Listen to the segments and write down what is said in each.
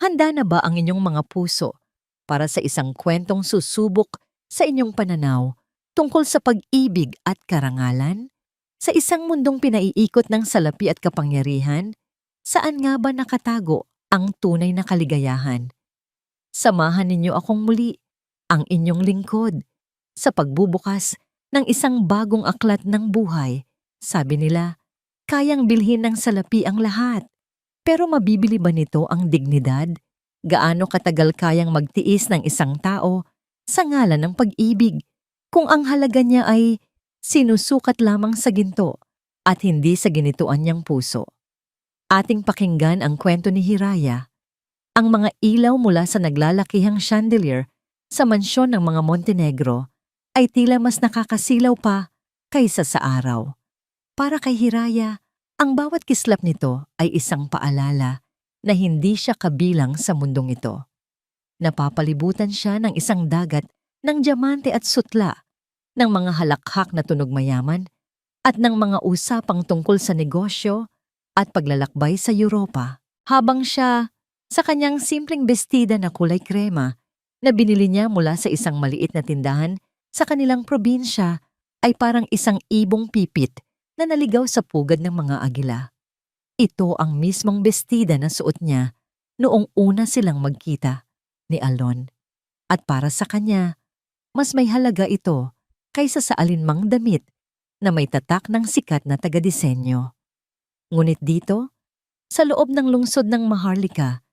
Handa na ba ang inyong mga puso para sa isang kwentong susubok sa inyong pananaw tungkol sa pag-ibig at karangalan? Sa isang mundong pinaiikot ng salapi at kapangyarihan, saan nga ba nakatago ang tunay na kaligayahan? Samahan ninyo akong muli, ang inyong lingkod, sa pagbubukas ng isang bagong aklat ng buhay. Sabi nila, kayang bilhin ng salapi ang lahat. Pero mabibili ba nito ang dignidad? Gaano katagal kayang magtiis ng isang tao sa ngalan ng pag-ibig kung ang halaga niya ay sinusukat lamang sa ginto at hindi sa ginituan niyang puso? Ating pakinggan ang kwento ni Hiraya, ang mga ilaw mula sa naglalakihang chandelier sa mansyon ng mga Montenegro ay tila mas nakakasilaw pa kaysa sa araw. Para kay Hiraya, ang bawat kislap nito ay isang paalala na hindi siya kabilang sa mundong ito. Napapalibutan siya ng isang dagat ng diamante at sutla, ng mga halakhak na tunog mayaman, at ng mga usapang tungkol sa negosyo at paglalakbay sa Europa. Habang siya, sa kanyang simpleng bestida na kulay krema na binili niya mula sa isang maliit na tindahan sa kanilang probinsya, ay parang isang ibong pipit na naligaw sa pugad ng mga agila. Ito ang mismong bestida na suot niya noong una silang magkita ni Alon. At para sa kanya, mas may halaga ito kaysa sa alinmang damit na may tatak ng sikat na taga-disenyo. Ngunit dito, sa loob ng lungsod ng Maharlika,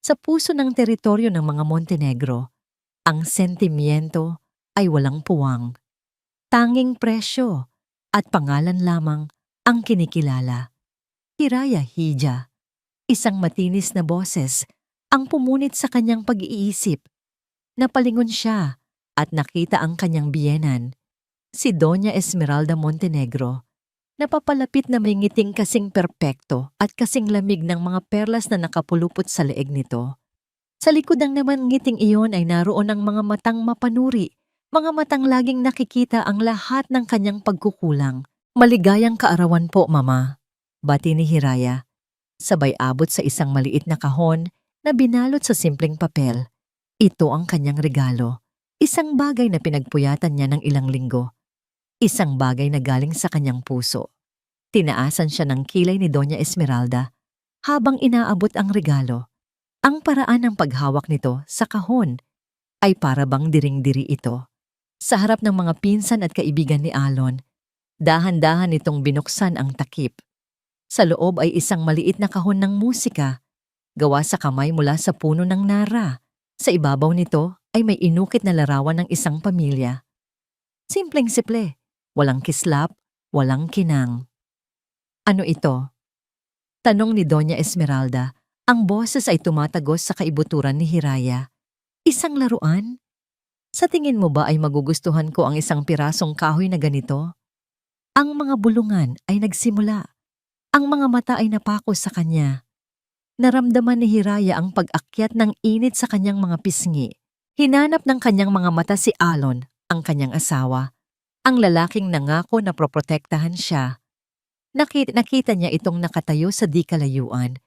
sa puso ng teritoryo ng mga Montenegro, ang sentimiento ay walang puwang. Tanging presyo at pangalan lamang ang kinikilala. Hiraya Hija, isang matinis na boses, ang pumunit sa kanyang pag-iisip. Napalingon siya at nakita ang kanyang biyenan, si Doña Esmeralda Montenegro, napapalapit na may ngiting kasing perpekto at kasing lamig ng mga perlas na nakapulupot sa leeg nito. Sa likod ng naman ngiting iyon ay naroon ang mga matang mapanuri, mga matang laging nakikita ang lahat ng kanyang pagkukulang. Maligayang kaarawan po, Mama, bati ni Hiraya, sabay abot sa isang maliit na kahon na binalot sa simpleng papel. Ito ang kanyang regalo, isang bagay na pinagpuyatan niya ng ilang linggo, isang bagay na galing sa kanyang puso. Tinaasan siya ng kilay ni Doña Esmeralda habang inaabot ang regalo. Ang paraan ng paghawak nito sa kahon ay para bang diring-diri ito. Sa harap ng mga pinsan at kaibigan ni Alon, dahan-dahan nitong binuksan ang takip. Sa loob ay isang maliit na kahon ng musika, gawa sa kamay mula sa puno ng nara. Sa ibabaw nito ay may inukit na larawan ng isang pamilya. Simpleng-simple, walang kislap, walang kinang. Ano ito? Tanong ni Doña Esmeralda. Ang boses ay tumatagos sa kaibuturan ni Hiraya. Isang laruan? Sa tingin mo ba ay magugustuhan ko ang isang pirasong kahoy na ganito? Ang mga bulungan ay nagsimula. Ang mga mata ay napako sa kanya. Naramdaman ni Hiraya ang pag-akyat ng init sa kanyang mga pisngi. Hinanap ng kanyang mga mata si Alon, ang kanyang asawa, ang lalaking nangako na proprotektahan siya. Nakita niya itong nakatayo sa di kalayuan.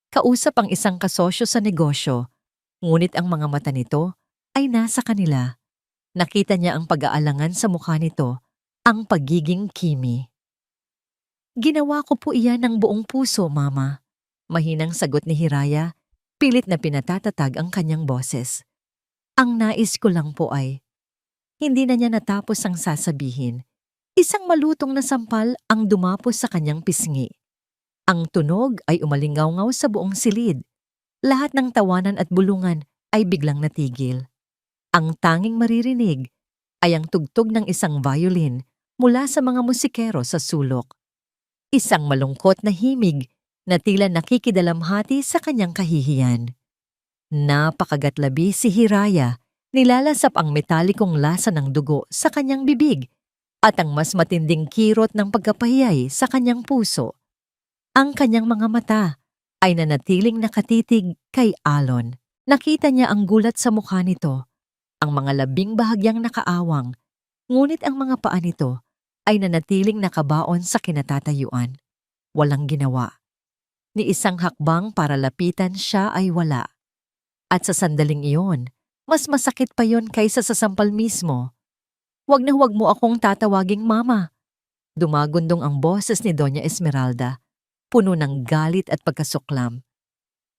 Kausap ang isang kasosyo sa negosyo, ngunit ang mga mata nito ay nasa kanila. Nakita niya ang pag-aalangan sa mukha nito, ang pagiging kimi. Ginawa ko po iyan ng buong puso, Mama. Mahinang sagot ni Hiraya, pilit na pinatatatag ang kanyang boses. Ang nais ko lang po ay, hindi na niya natapos ang sasabihin. Isang malutong na sampal ang dumapos sa kanyang pisngi. Ang tunog ay umalingaw-ngaw sa buong silid. Lahat ng tawanan at bulungan ay biglang natigil. Ang tanging maririnig ay ang tugtog ng isang violin mula sa mga musikero sa sulok. Isang malungkot na himig na tila nakikidalamhati sa kanyang kahihiyan. Napakagatlabi si Hiraya, nilalasap ang metalikong lasa ng dugo sa kanyang bibig at ang mas matinding kirot ng pagkapahiyay sa kanyang puso. Ang kanyang mga mata ay nanatiling nakatitig kay Alon. Nakita niya ang gulat sa mukha nito, ang mga labing bahagyang nakaawang, ngunit ang mga paa nito ay nanatiling nakabaon sa kinatatayuan. Walang ginawa. Ni isang hakbang para lapitan siya ay wala. At sa sandaling iyon, mas masakit pa yon kaysa sa sampal mismo. Huwag na huwag mo akong tatawaging mama. Dumagundong ang boses ni Doña Esmeralda, puno ng galit at pagkasuklam.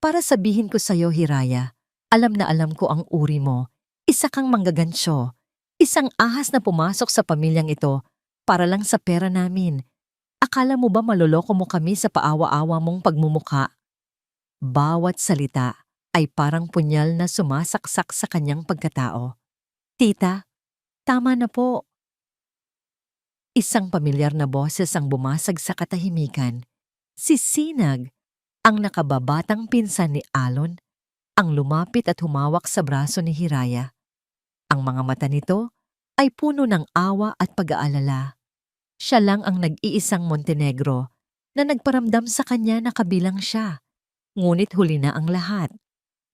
Para sabihin ko sa'yo, Hiraya, alam na alam ko ang uri mo. Isa kang manggagansyo. Isang ahas na pumasok sa pamilyang ito para lang sa pera namin. Akala mo ba maloloko mo kami sa paawa-awa mong pagmumukha? Bawat salita ay parang punyal na sumasaksak sa kanyang pagkatao. Tita, tama na po. Isang pamilyar na boses ang bumasag sa katahimikan. Si Sinag, ang nakababatang pinsan ni Alon, ang lumapit at humawak sa braso ni Hiraya. Ang mga mata nito ay puno ng awa at pag-aalala. Siya lang ang nag-iisang Montenegro na nagparamdam sa kanya na kabilang siya. Ngunit huli na ang lahat.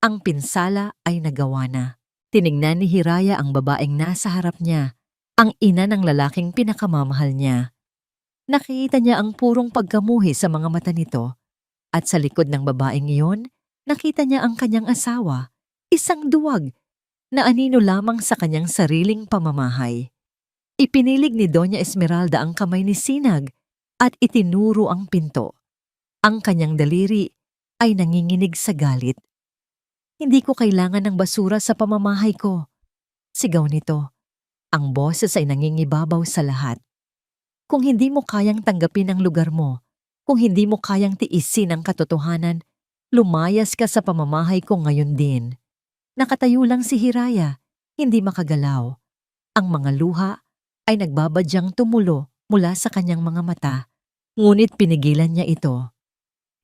Ang pinsala ay nagawa na. Tinignan ni Hiraya ang babaeng nasa harap niya, ang ina ng lalaking pinakamamahal niya. Nakita niya ang purong pagkamuhi sa mga mata nito, at sa likod ng babaeng iyon, nakita niya ang kanyang asawa, isang duwag, na anino lamang sa kanyang sariling pamamahay. Ipinilig ni Doña Esmeralda ang kamay ni Sinag at itinuro ang pinto. Ang kanyang daliri ay nanginginig sa galit. Hindi ko kailangan ng basura sa pamamahay ko. Sigaw nito. Ang boses ay nangingibabaw sa lahat. Kung hindi mo kayang tanggapin ang lugar mo, kung hindi mo kayang tiisin ang katotohanan, lumayas ka sa pamamahay ko ngayon din. Nakatayo lang si Hiraya, hindi makagalaw. Ang mga luha ay nagbabadyang tumulo mula sa kanyang mga mata, ngunit pinigilan niya ito.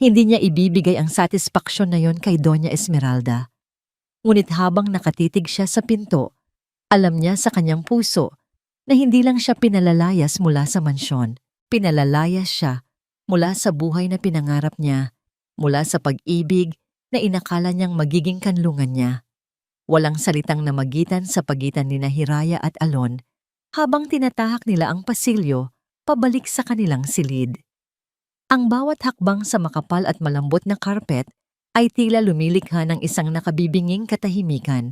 Hindi niya ibibigay ang satisfaksyon na yon kay Doña Esmeralda. Ngunit habang nakatitig siya sa pinto, alam niya sa kanyang puso na hindi lang siya pinalalayas mula sa mansyon. Pinalalayas siya mula sa buhay na pinangarap niya, mula sa pag-ibig na inakala niyang magiging kanlungan niya. Walang salitang namagitan sa pagitan ni Hiraya at Alon habang tinatahak nila ang pasilyo pabalik sa kanilang silid. Ang bawat hakbang sa makapal at malambot na karpet ay tila lumilikha ng isang nakabibinging katahimikan.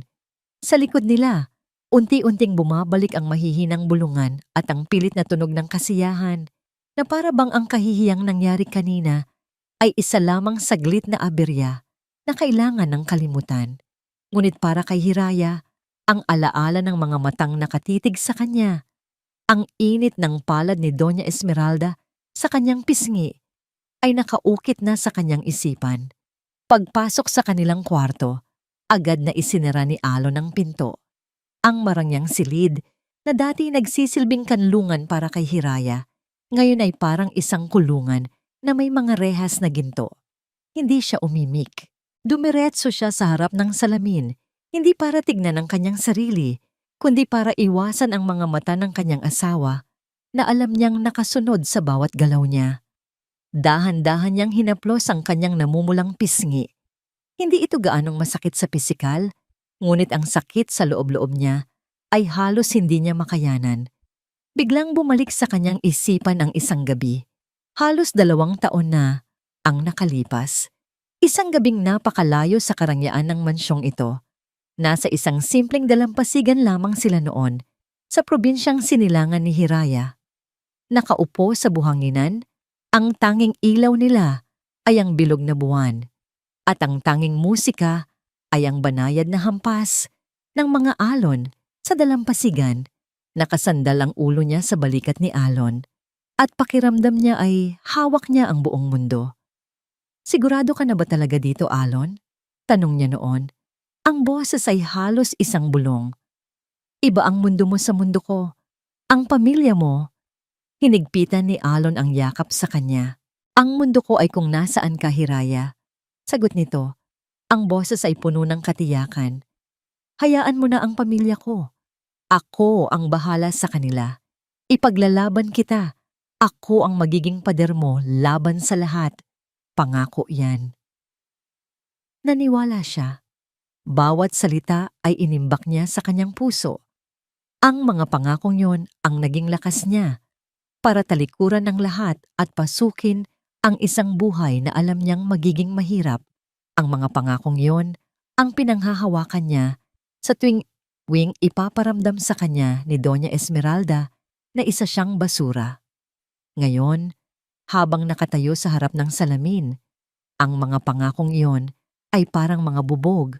Sa likod nila, unti-unting bumabalik ang mahihinang bulungan at ang pilit na tunog ng kasiyahan na para bang ang kahihiyang nangyari kanina ay isa lamang saglit na aberya na kailangan ng kalimutan. Ngunit para kay Hiraya, ang alaala ng mga matang nakatitig sa kanya, ang init ng palad ni Doña Esmeralda sa kanyang pisngi, ay nakaukit na sa kanyang isipan. Pagpasok sa kanilang kwarto, agad na isinara ni Alon ang pinto. Ang marangyang silid na dati nagsisilbing kanlungan para kay Hiraya, ngayon ay parang isang kulungan na may mga rehas na ginto. Hindi siya umimik. Dumiretso siya sa harap ng salamin, hindi para tignan ang kanyang sarili, kundi para iwasan ang mga mata ng kanyang asawa na alam niyang nakasunod sa bawat galaw niya. Dahan-dahan niyang hinaplos ang kanyang namumulang pisngi. Hindi ito gaanong masakit sa pisikal, ngunit ang sakit sa loob-loob niya ay halos hindi niya makayanan. Biglang bumalik sa kanyang isipan ang isang gabi. Halos 2 taon na ang nakalipas. Isang gabing napakalayo sa karangyaan ng mansyong ito. Nasa isang simpleng dalampasigan lamang sila noon, sa probinsyang sinilangan ni Hiraya. Nakaupo sa buhanginan, ang tanging ilaw nila ay ang bilog na buwan, at ang tanging musika ay ang banayad na hampas ng mga alon sa dalampasigan. Nakasandal ang ulo niya sa balikat ni Alon, at pakiramdam niya ay hawak niya ang buong mundo. Sigurado ka na ba talaga dito, Alon? Tanong niya noon. Ang boses ay halos isang bulong. Iba ang mundo mo sa mundo ko. Ang pamilya mo. Hinigpitan ni Alon ang yakap sa kanya. Ang mundo ko ay kung nasaan ka, Hiraya. Sagot nito. Ang boses ay puno ng katiyakan. Hayaan mo na ang pamilya ko. Ako ang bahala sa kanila. Ipaglalaban kita. Ako ang magiging pader mo laban sa lahat. Pangako yan. Naniwala siya. Bawat salita ay inimbak niya sa kanyang puso. Ang mga pangakong yon ang naging lakas niya para talikuran ng lahat at pasukin ang isang buhay na alam niyang magiging mahirap. Ang mga pangakong yon ang pinanghahawakan niya sa tuwing ipaparamdam sa kanya ni Doña Esmeralda na isa siyang basura. Ngayon, habang nakatayo sa harap ng salamin, ang mga pangakong iyon ay parang mga bubog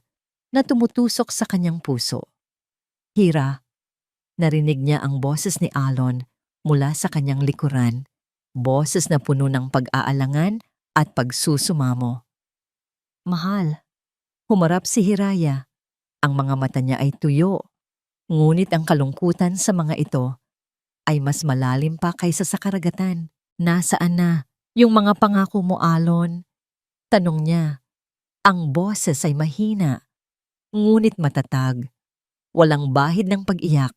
na tumutusok sa kanyang puso. Hira, narinig niya ang boses ni Alon mula sa kanyang likuran, boses na puno ng pag-aalangan at pagsusumamo. Mahal, humarap si Hiraya. Ang mga mata niya ay tuyo, ngunit ang kalungkutan sa mga ito ay mas malalim pa kaysa sa karagatan. Nasaan na yung mga pangako mo, Alon? Tanong niya. Ang boses ay mahina, ngunit matatag. Walang bahid ng pag-iyak.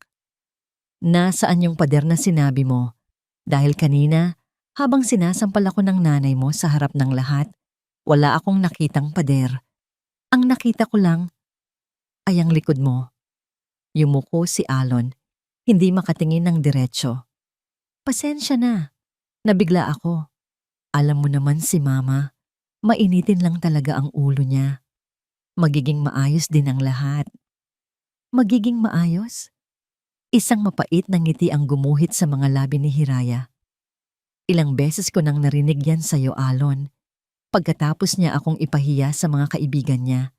Nasaan yung pader na sinabi mo? Dahil kanina, habang sinasampal ako ng nanay mo sa harap ng lahat, wala akong nakitang pader. Ang nakita ko lang ay ang likod mo. Yumuko si Alon, hindi makatingin ng diretsyo. Pasensya na, nabigla ako. Alam mo naman si Mama, mainitin lang talaga ang ulo niya. Magiging maayos din ang lahat. Magiging maayos? Isang mapait na ngiti ang gumuhit sa mga labi ni Hiraya. Ilang beses ko nang narinig yan sa'yo, Alon. Pagkatapos niya akong ipahiya sa mga kaibigan niya.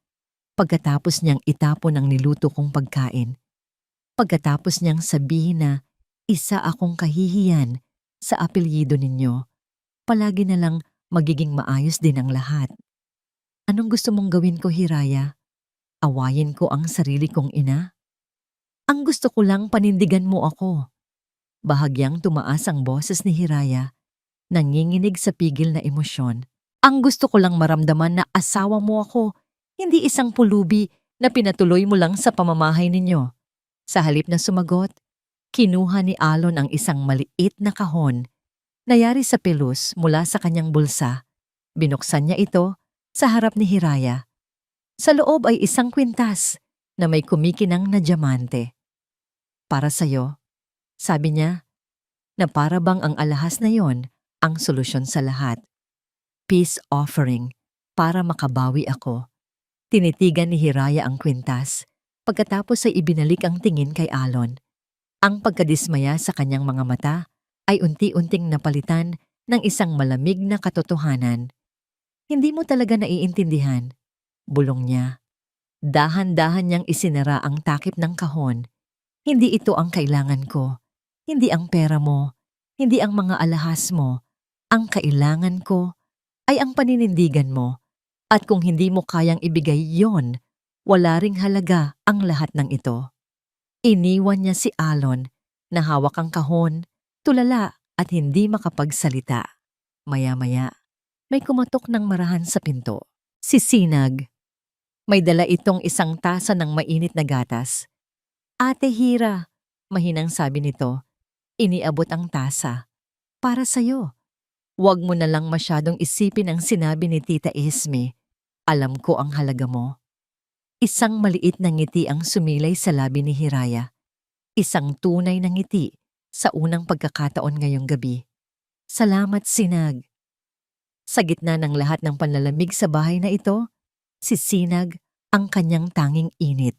Pagkatapos niyang itapon ang niluto kong pagkain. Pagkatapos niyang sabihin na isa akong kahihiyan sa apelyido ninyo, palagi na lang magiging maayos din ang lahat. Anong gusto mong gawin ko, Hiraya? Awayin ko ang sarili kong ina? Ang gusto ko lang panindigan mo ako. Bahagyang tumaas ang boses ni Hiraya, nanginginig sa pigil na emosyon. Ang gusto ko lang maramdaman na asawa mo ako, hindi isang pulubi na pinatuloy mo lang sa pamamahay ninyo. Sa halip na sumagot, kinuha ni Alon ang isang maliit na kahon na yari sa pelus mula sa kanyang bulsa. Binuksan niya ito sa harap ni Hiraya. Sa loob ay isang kwintas na may kumikinang na diamante. Para sa'yo, sabi niya, na para bang ang alahas na yon ang solusyon sa lahat. Peace offering para makabawi ako. Tinitigan ni Hiraya ang kwintas, pagkatapos ay ibinalik ang tingin kay Alon. Ang pagkadismaya sa kanyang mga mata ay unti-unting napalitan ng isang malamig na katotohanan. Hindi mo talaga naiintindihan, bulong niya. Dahan-dahan niyang isinara ang takip ng kahon. Hindi ito ang kailangan ko. Hindi ang pera mo. Hindi ang mga alahas mo. Ang kailangan ko ay ang paninindigan mo. At kung hindi mo kayang ibigay yon, wala ring halaga ang lahat ng ito. Iniwan niya si Alon na hawak ang kahon, tulala at hindi makapagsalita. Maya-maya, may kumatok ng marahan sa pinto. Si Sinag. May dala itong isang tasa ng mainit na gatas. Ate Hira, mahinang sabi nito, iniabot ang tasa. Para sa'yo. Huwag mo na lang masyadong isipin ang sinabi ni Tita Esme. Alam ko ang halaga mo. Isang maliit na ngiti ang sumilay sa labi ni Hiraya. Isang tunay na ngiti sa unang pagkakataon ngayong gabi. Salamat, Sinag. Sa gitna ng lahat ng panlalamig sa bahay na ito, si Sinag ang kanyang tanging init.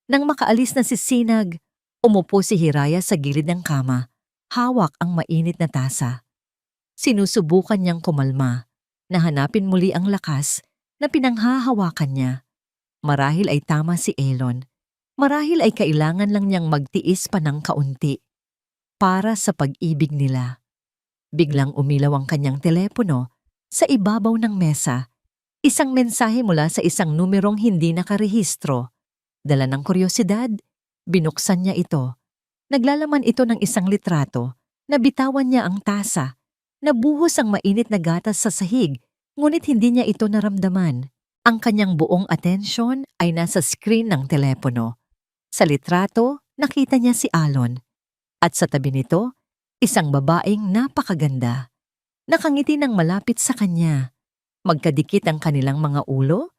Nang makaalis na si Sinag, umupo si Hiraya sa gilid ng kama, hawak ang mainit na tasa. Sinusubukan niyang kumalma, na hanapin muli ang lakas na pinanghahawakan niya. Marahil ay tama si Elon. Marahil ay kailangan lang niyang magtiis pa ng kaunti para sa pag-ibig nila. Biglang umilaw ang kanyang telepono sa ibabaw ng mesa. Isang mensahe mula sa isang numerong hindi nakarehistro. Dala ng kuryosidad, binuksan niya ito. Naglalaman ito ng isang litrato. Nabitawan niya ang tasa. Nabuhos ang mainit na gatas sa sahig, ngunit hindi niya ito naramdaman. Ang kanyang buong atensyon ay nasa screen ng telepono. Sa litrato, nakita niya si Alon. At sa tabi nito, isang babaeng napakaganda. Nakangiti ng malapit sa kanya. Magkadikit ang kanilang mga ulo.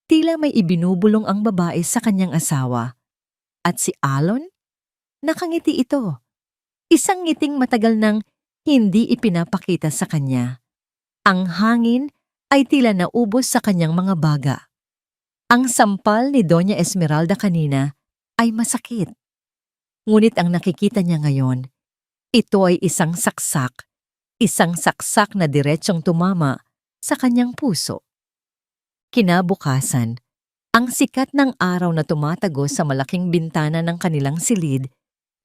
Tila may ibinubulong ang babae sa kanyang asawa. At si Alon? Nakangiti ito. Isang ngiting matagal nang hindi ipinapakita sa kanya. Ang hangin ay tila naubos sa kanyang mga baga. Ang sampal ni Doña Esmeralda kanina ay masakit. Ngunit ang nakikita niya ngayon, ito ay isang saksak na diretsong tumama sa kanyang puso. Kinabukasan, ang sikat ng araw na tumatagos sa malaking bintana ng kanilang silid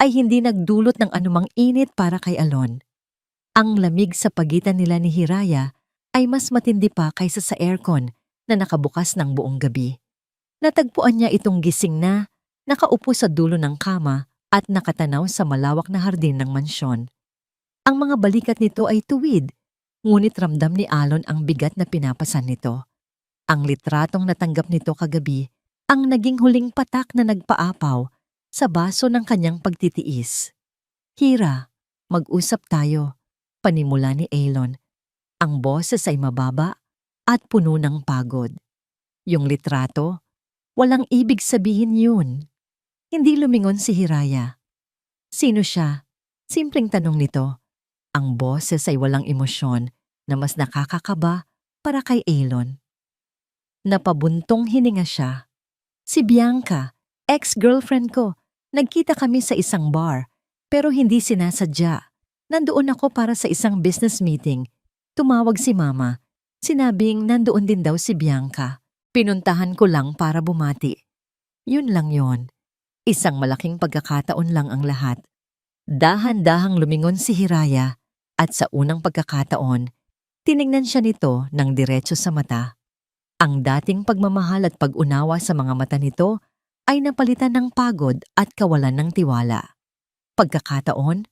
ay hindi nagdulot ng anumang init para kay Alon. Ang lamig sa pagitan nila ni Hiraya ay mas matindi pa kaysa sa aircon na nakabukas ng buong gabi. Natagpuan niya itong gising na, nakaupo sa dulo ng kama at nakatanaw sa malawak na hardin ng mansyon. Ang mga balikat nito ay tuwid, ngunit ramdam ni Alon ang bigat na pinapasan nito. Ang litratong natanggap nito kagabi ang naging huling patak na nagpaapaw sa baso ng kanyang pagtitiis. "Hira, mag-usap tayo," panimula ni Alon. Ang boses ay mababa at puno ng pagod. Yung litrato, walang ibig sabihin yun. Hindi lumingon si Hiraya. "Sino siya?" Simpleng tanong nito. Ang boses ay walang emosyon na mas nakakakaba para kay Alon. Napabuntong hininga siya. "Si Bianca, ex-girlfriend ko. Nagkita kami sa isang bar, pero hindi sinasadya. Nandoon ako para sa isang business meeting. Tumawag si Mama. Sinabing nandoon din daw si Bianca. Pinuntahan ko lang para bumati." Yun lang yon. Isang malaking pagkakataon lang ang lahat. Dahan-dahang lumingon si Hiraya at sa unang pagkakataon, tiningnan siya nito ng diretso sa mata. Ang dating pagmamahal at pag-unawa sa mga mata nito ay napalitan ng pagod at kawalan ng tiwala. "Pagkakataon?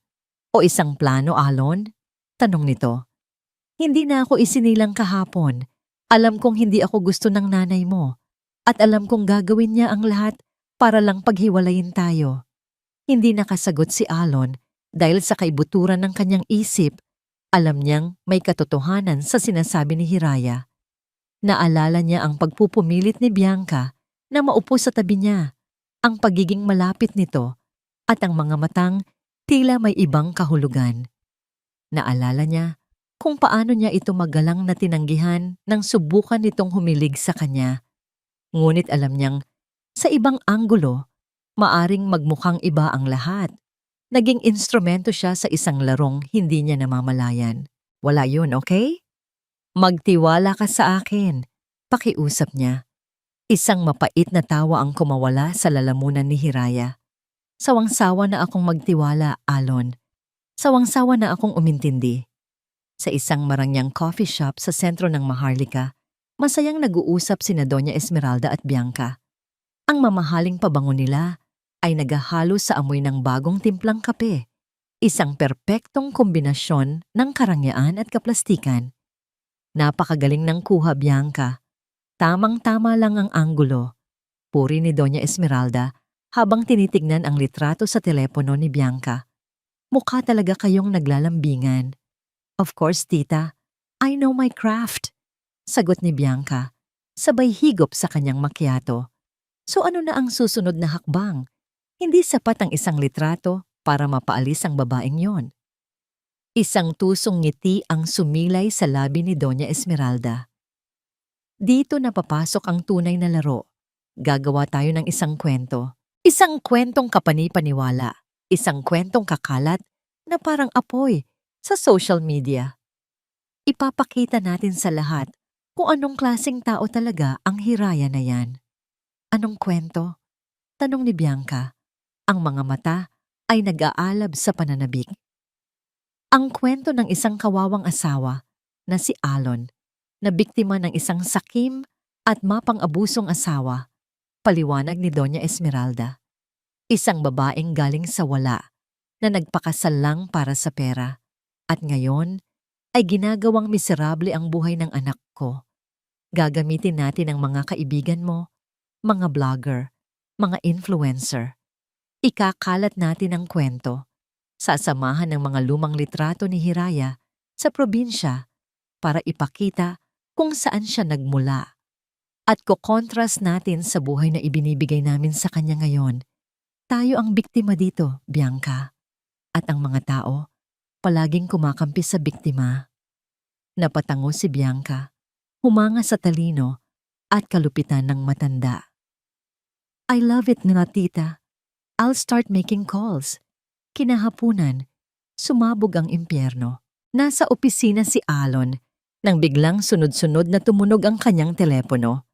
O isang plano, Alon?" Tanong nito. "Hindi na ako isinilang kahapon. Alam kong hindi ako gusto ng nanay mo. At alam kong gagawin niya ang lahat para lang paghiwalayin tayo." Hindi nakasagot si Alon dahil sa kaibuturan ng kanyang isip. Alam niyang may katotohanan sa sinasabi ni Hiraya. Naalala niya ang pagpupumilit ni Bianca na maupo sa tabi niya, ang pagiging malapit nito, at ang mga matang tila may ibang kahulugan. Naalala niya kung paano niya ito magalang na tinanggihan nang subukan nitong humilig sa kanya. Ngunit alam niyang sa ibang anggulo, maaring magmukhang iba ang lahat. Naging instrumento siya sa isang larong hindi niya namamalayan. "Wala yun, okay? Magtiwala ka sa akin," pakiusap niya. Isang mapait na tawa ang kumawala sa lalamunan ni Hiraya. "Sawang-sawa na akong magtiwala, Alon. Sawang-sawa na akong umintindi." Sa isang marangyang coffee shop sa sentro ng Maharlika, masayang nag-uusap sina Doña Esmeralda at Bianca. Ang mamahaling pabango nila ay naghahalo sa amoy ng bagong timplang kape, isang perpektong kombinasyon ng karangyaan at kaplastikan. "Napakagaling ng kuha, Bianca. Tamang-tama lang ang anggulo," puri ni Doña Esmeralda habang tinitignan ang litrato sa telepono ni Bianca. "Mukha talaga kayong naglalambingan." "Of course, tita. I know my craft," sagot ni Bianca, sabay higop sa kanyang macchiato. "So ano na ang susunod na hakbang? Hindi sapat ang isang litrato para mapaalis ang babaeng yon." Isang tusong ngiti ang sumilay sa labi ni Doña Esmeralda. "Dito na papasok ang tunay na laro. Gagawa tayo ng isang kwento. Isang kwentong kapani-paniwala. Isang kwentong kakalat na parang apoy sa social media. Ipapakita natin sa lahat kung anong klaseng tao talaga ang Hiraya na yan." "Anong kwento?" tanong ni Bianca. Ang mga mata ay nag-aalab sa pananabik. Ang kwento ng isang kawawang asawa na si Alon na biktima ng isang sakim at mapang-abusong asawa, paliwanag ni Doña Esmeralda. Isang babaeng galing sa wala na nagpakasal lang para sa pera at ngayon ay ginagawang miserable ang buhay ng anak ko. Gagamitin natin ang mga kaibigan mo, mga vlogger, mga influencer. Ikakalat natin ang kwento. Sasamahan ng mga lumang litrato ni Hiraya sa probinsya para ipakita kung saan siya nagmula. At kukontrast natin sa buhay na ibinibigay namin sa kanya ngayon. Tayo ang biktima dito, Bianca. At ang mga tao, palaging kumakampi sa biktima." Napatango si Bianca. Humanga sa talino at kalupitan ng matanda. I love it nila tita. I'll start making calls. Kinahapunan, sumabog ang impyerno. Nasa opisina si Alon nang biglang sunod-sunod na tumunog ang kanyang telepono.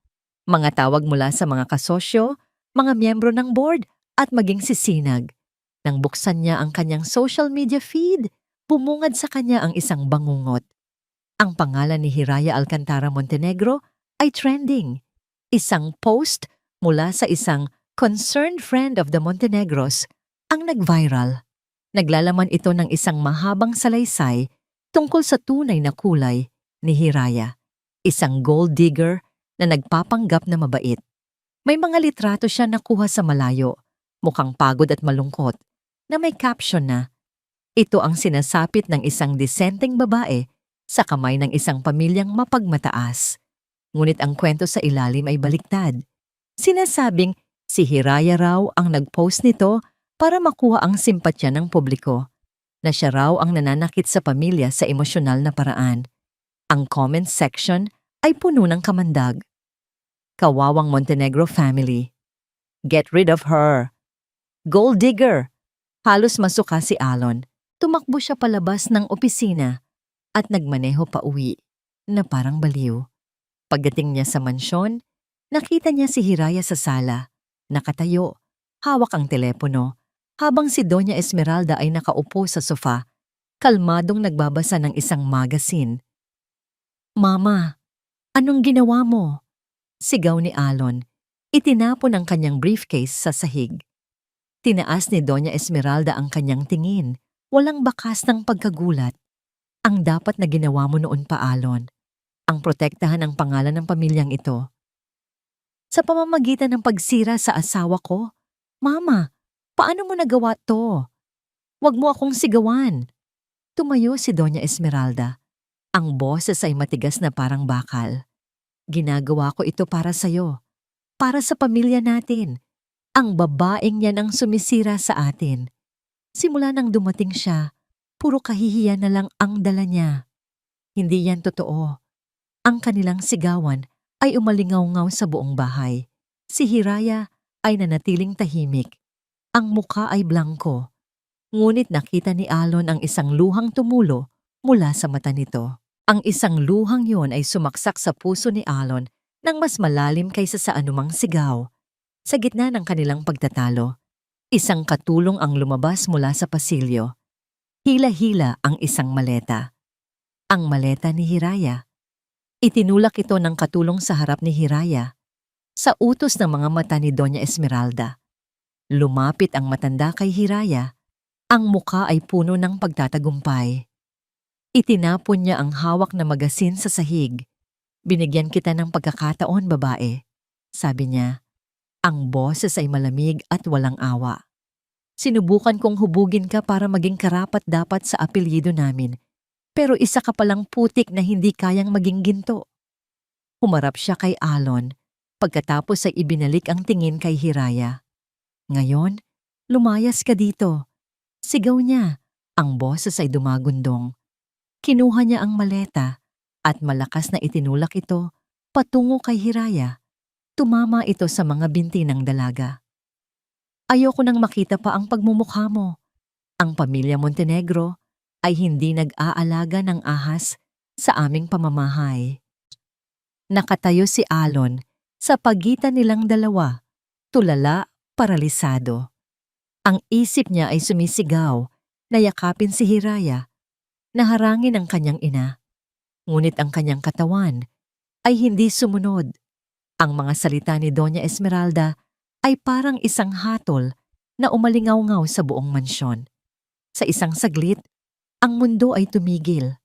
Mga tawag mula sa mga kasosyo, mga miyembro ng board at maging si Sinag. Nang buksan niya ang kanyang social media feed, bumungad sa kanya ang isang bangungot. Ang pangalan ni Hiraya Alcantara Montenegro ay trending. Isang post mula sa isang concerned friend of the Montenegros ang nag-viral. Naglalaman ito ng isang mahabang salaysay tungkol sa tunay na kulay ni Hiraya, isang gold digger na nagpapanggap na mabait. May mga litrato siya nakuha sa malayo, mukhang pagod at malungkot, na may caption na, "Ito ang sinasapit ng isang disenteng babae sa kamay ng isang pamilyang mapagmataas." Ngunit ang kwento sa ilalim ay baliktad. Sinasabing si Hiraya raw ang nag-post nito para makuha ang simpatya ng publiko, na siya raw ang nananakit sa pamilya sa emosyonal na paraan. Ang comment section ay puno ng kamandag. Kawawang Montenegro family. Get rid of her. Gold digger. Halos masuka si Alon. Tumakbo siya palabas ng opisina at nagmaneho pa uwi na parang baliw. Pagdating niya sa mansyon, nakita niya si Hiraya sa sala, nakatayo, hawak ang telepono, habang si Doña Esmeralda ay nakaupo sa sofa, kalmadong nagbabasa ng isang magazine. "Mama, anong ginawa mo?" Sigaw ni Alon. Itinapon ang kanyang briefcase sa sahig. Tinaas ni Doña Esmeralda ang kanyang tingin, walang bakas ng pagkagulat. "Ang dapat na ginawa mo noon pa, Alon, ang protektahan ang pangalan ng pamilyang ito. Sa pamamagitan ng pagsira sa asawa ko, Mama, paano mo nagawa to? Huwag mo akong sigawan." Tumayo si Doña Esmeralda. Ang boses ay matigas na parang bakal. "Ginagawa ko ito para sa'yo, para sa pamilya natin. Ang babaeng yan ang sumisira sa atin. Simula nang dumating siya, puro kahihiyan na lang ang dala niya. Hindi yan totoo." Ang kanilang sigawan ay umalingaw-ngaw sa buong bahay. Si Hiraya ay nanatiling tahimik. Ang mukha ay blanko. Ngunit nakita ni Alon ang isang luhang tumulo mula sa mata nito. Ang isang luhang yon ay sumaksak sa puso ni Alon ng mas malalim kaysa sa anumang sigaw. Sa gitna ng kanilang pagtatalo, isang katulong ang lumabas mula sa pasilyo. Hila-hila ang isang maleta. Ang maleta ni Hiraya. Itinulak ito ng katulong sa harap ni Hiraya. Sa utos ng mga mata ni Doña Esmeralda. Lumapit ang matanda kay Hiraya. Ang muka ay puno ng pagtatagumpay. Itinapon niya ang hawak na magasin sa sahig. "Binigyan kita ng pagkakataon, babae," sabi niya. Ang boses ay malamig at walang awa. "Sinubukan kong hubugin ka para maging karapat-dapat sa apelyido namin. Pero isa ka palang putik na hindi kayang maging ginto." Humarap siya kay Alon, pagkatapos ay ibinalik ang tingin kay Hiraya. "Ngayon, lumayas ka dito." Sigaw niya, ang boses ay dumagundong. Kinuha niya ang maleta at malakas na itinulak ito patungo kay Hiraya. Tumama ito sa mga binti ng dalaga. "Ayoko nang makita pa ang pagmumukha mo. Ang pamilya Montenegro ay hindi nag-aalaga ng ahas sa aming pamamahay." Nakatayo si Alon sa pagitan nilang dalawa, tulala, paralisado. Ang isip niya ay sumisigaw na yakapin si Hiraya, naharangin ang kanyang ina. Ngunit ang kanyang katawan ay hindi sumunod. Ang mga salita ni Doña Esmeralda ay parang isang hatol na umalingaw-ngaw sa buong mansyon. Sa isang saglit, ang mundo ay tumigil.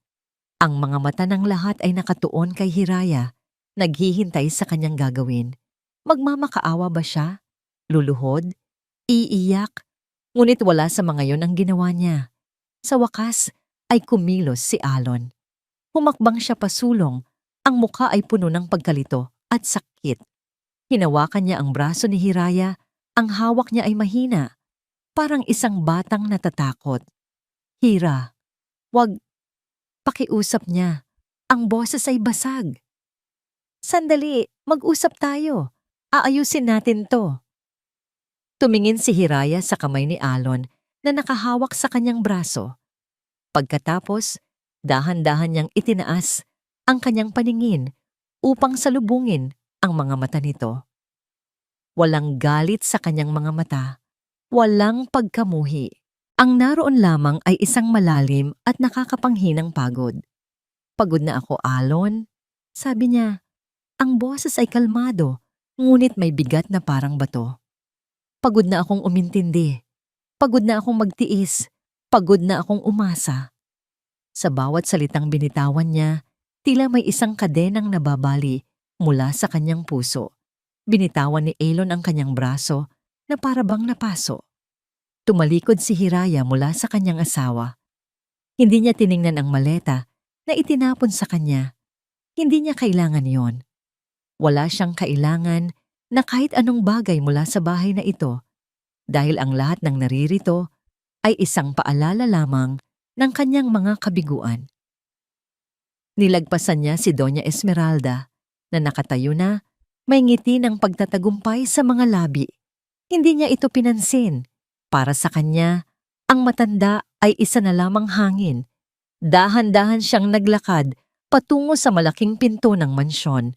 Ang mga mata ng lahat ay nakatuon kay Hiraya, naghihintay sa kanyang gagawin. Magmamakaawa ba siya? Luluhod? Iiyak? Ngunit wala sa mga yon ang ginawa niya. Sa wakas ay kumilos si Alon. Humakbang siya pasulong, ang mukha ay puno ng pagkalito at sakit. Hinawakan niya ang braso ni Hiraya, ang hawak niya ay mahina, parang isang batang natatakot. "Hira, wag," pakiusap niya. Ang boses ay basag. Sandali, mag-usap tayo. Aayusin natin to. Tumingin si Hiraya sa kamay ni Alon na nakahawak sa kanyang braso. Pagkatapos, dahan-dahan niyang itinaas ang kanyang paningin upang salubungin ang mga mata nito. Walang galit sa kanyang mga mata, walang pagkamuhi. Ang naroon lamang ay isang malalim at nakakapanghinang pagod. Pagod na ako, Alon. Sabi niya, ang boses ay kalmado, ngunit may bigat na parang bato. Pagod na akong umintindi. Pagod na akong magtiis. Pagod na akong umasa. Sa bawat salitang binitawan niya, tila may isang kadenang nababali mula sa kanyang puso. Binitawan ni Alon ang kanyang braso na parabang napaso. Tumalikod si Hiraya mula sa kanyang asawa. Hindi niya tiningnan ang maleta na itinapon sa kanya. Hindi niya kailangan yon. Wala siyang kailangan na kahit anong bagay mula sa bahay na ito dahil ang lahat ng naririto ay isang paalala lamang ng kanyang mga kabiguan. Nilagpasan niya si Doña Esmeralda na nakatayo na may ngiti ng pagtatagumpay sa mga labi. Hindi niya ito pinansin. Para sa kanya, ang matanda ay isa na lamang hangin. Dahan-dahan siyang naglakad patungo sa malaking pinto ng mansyon.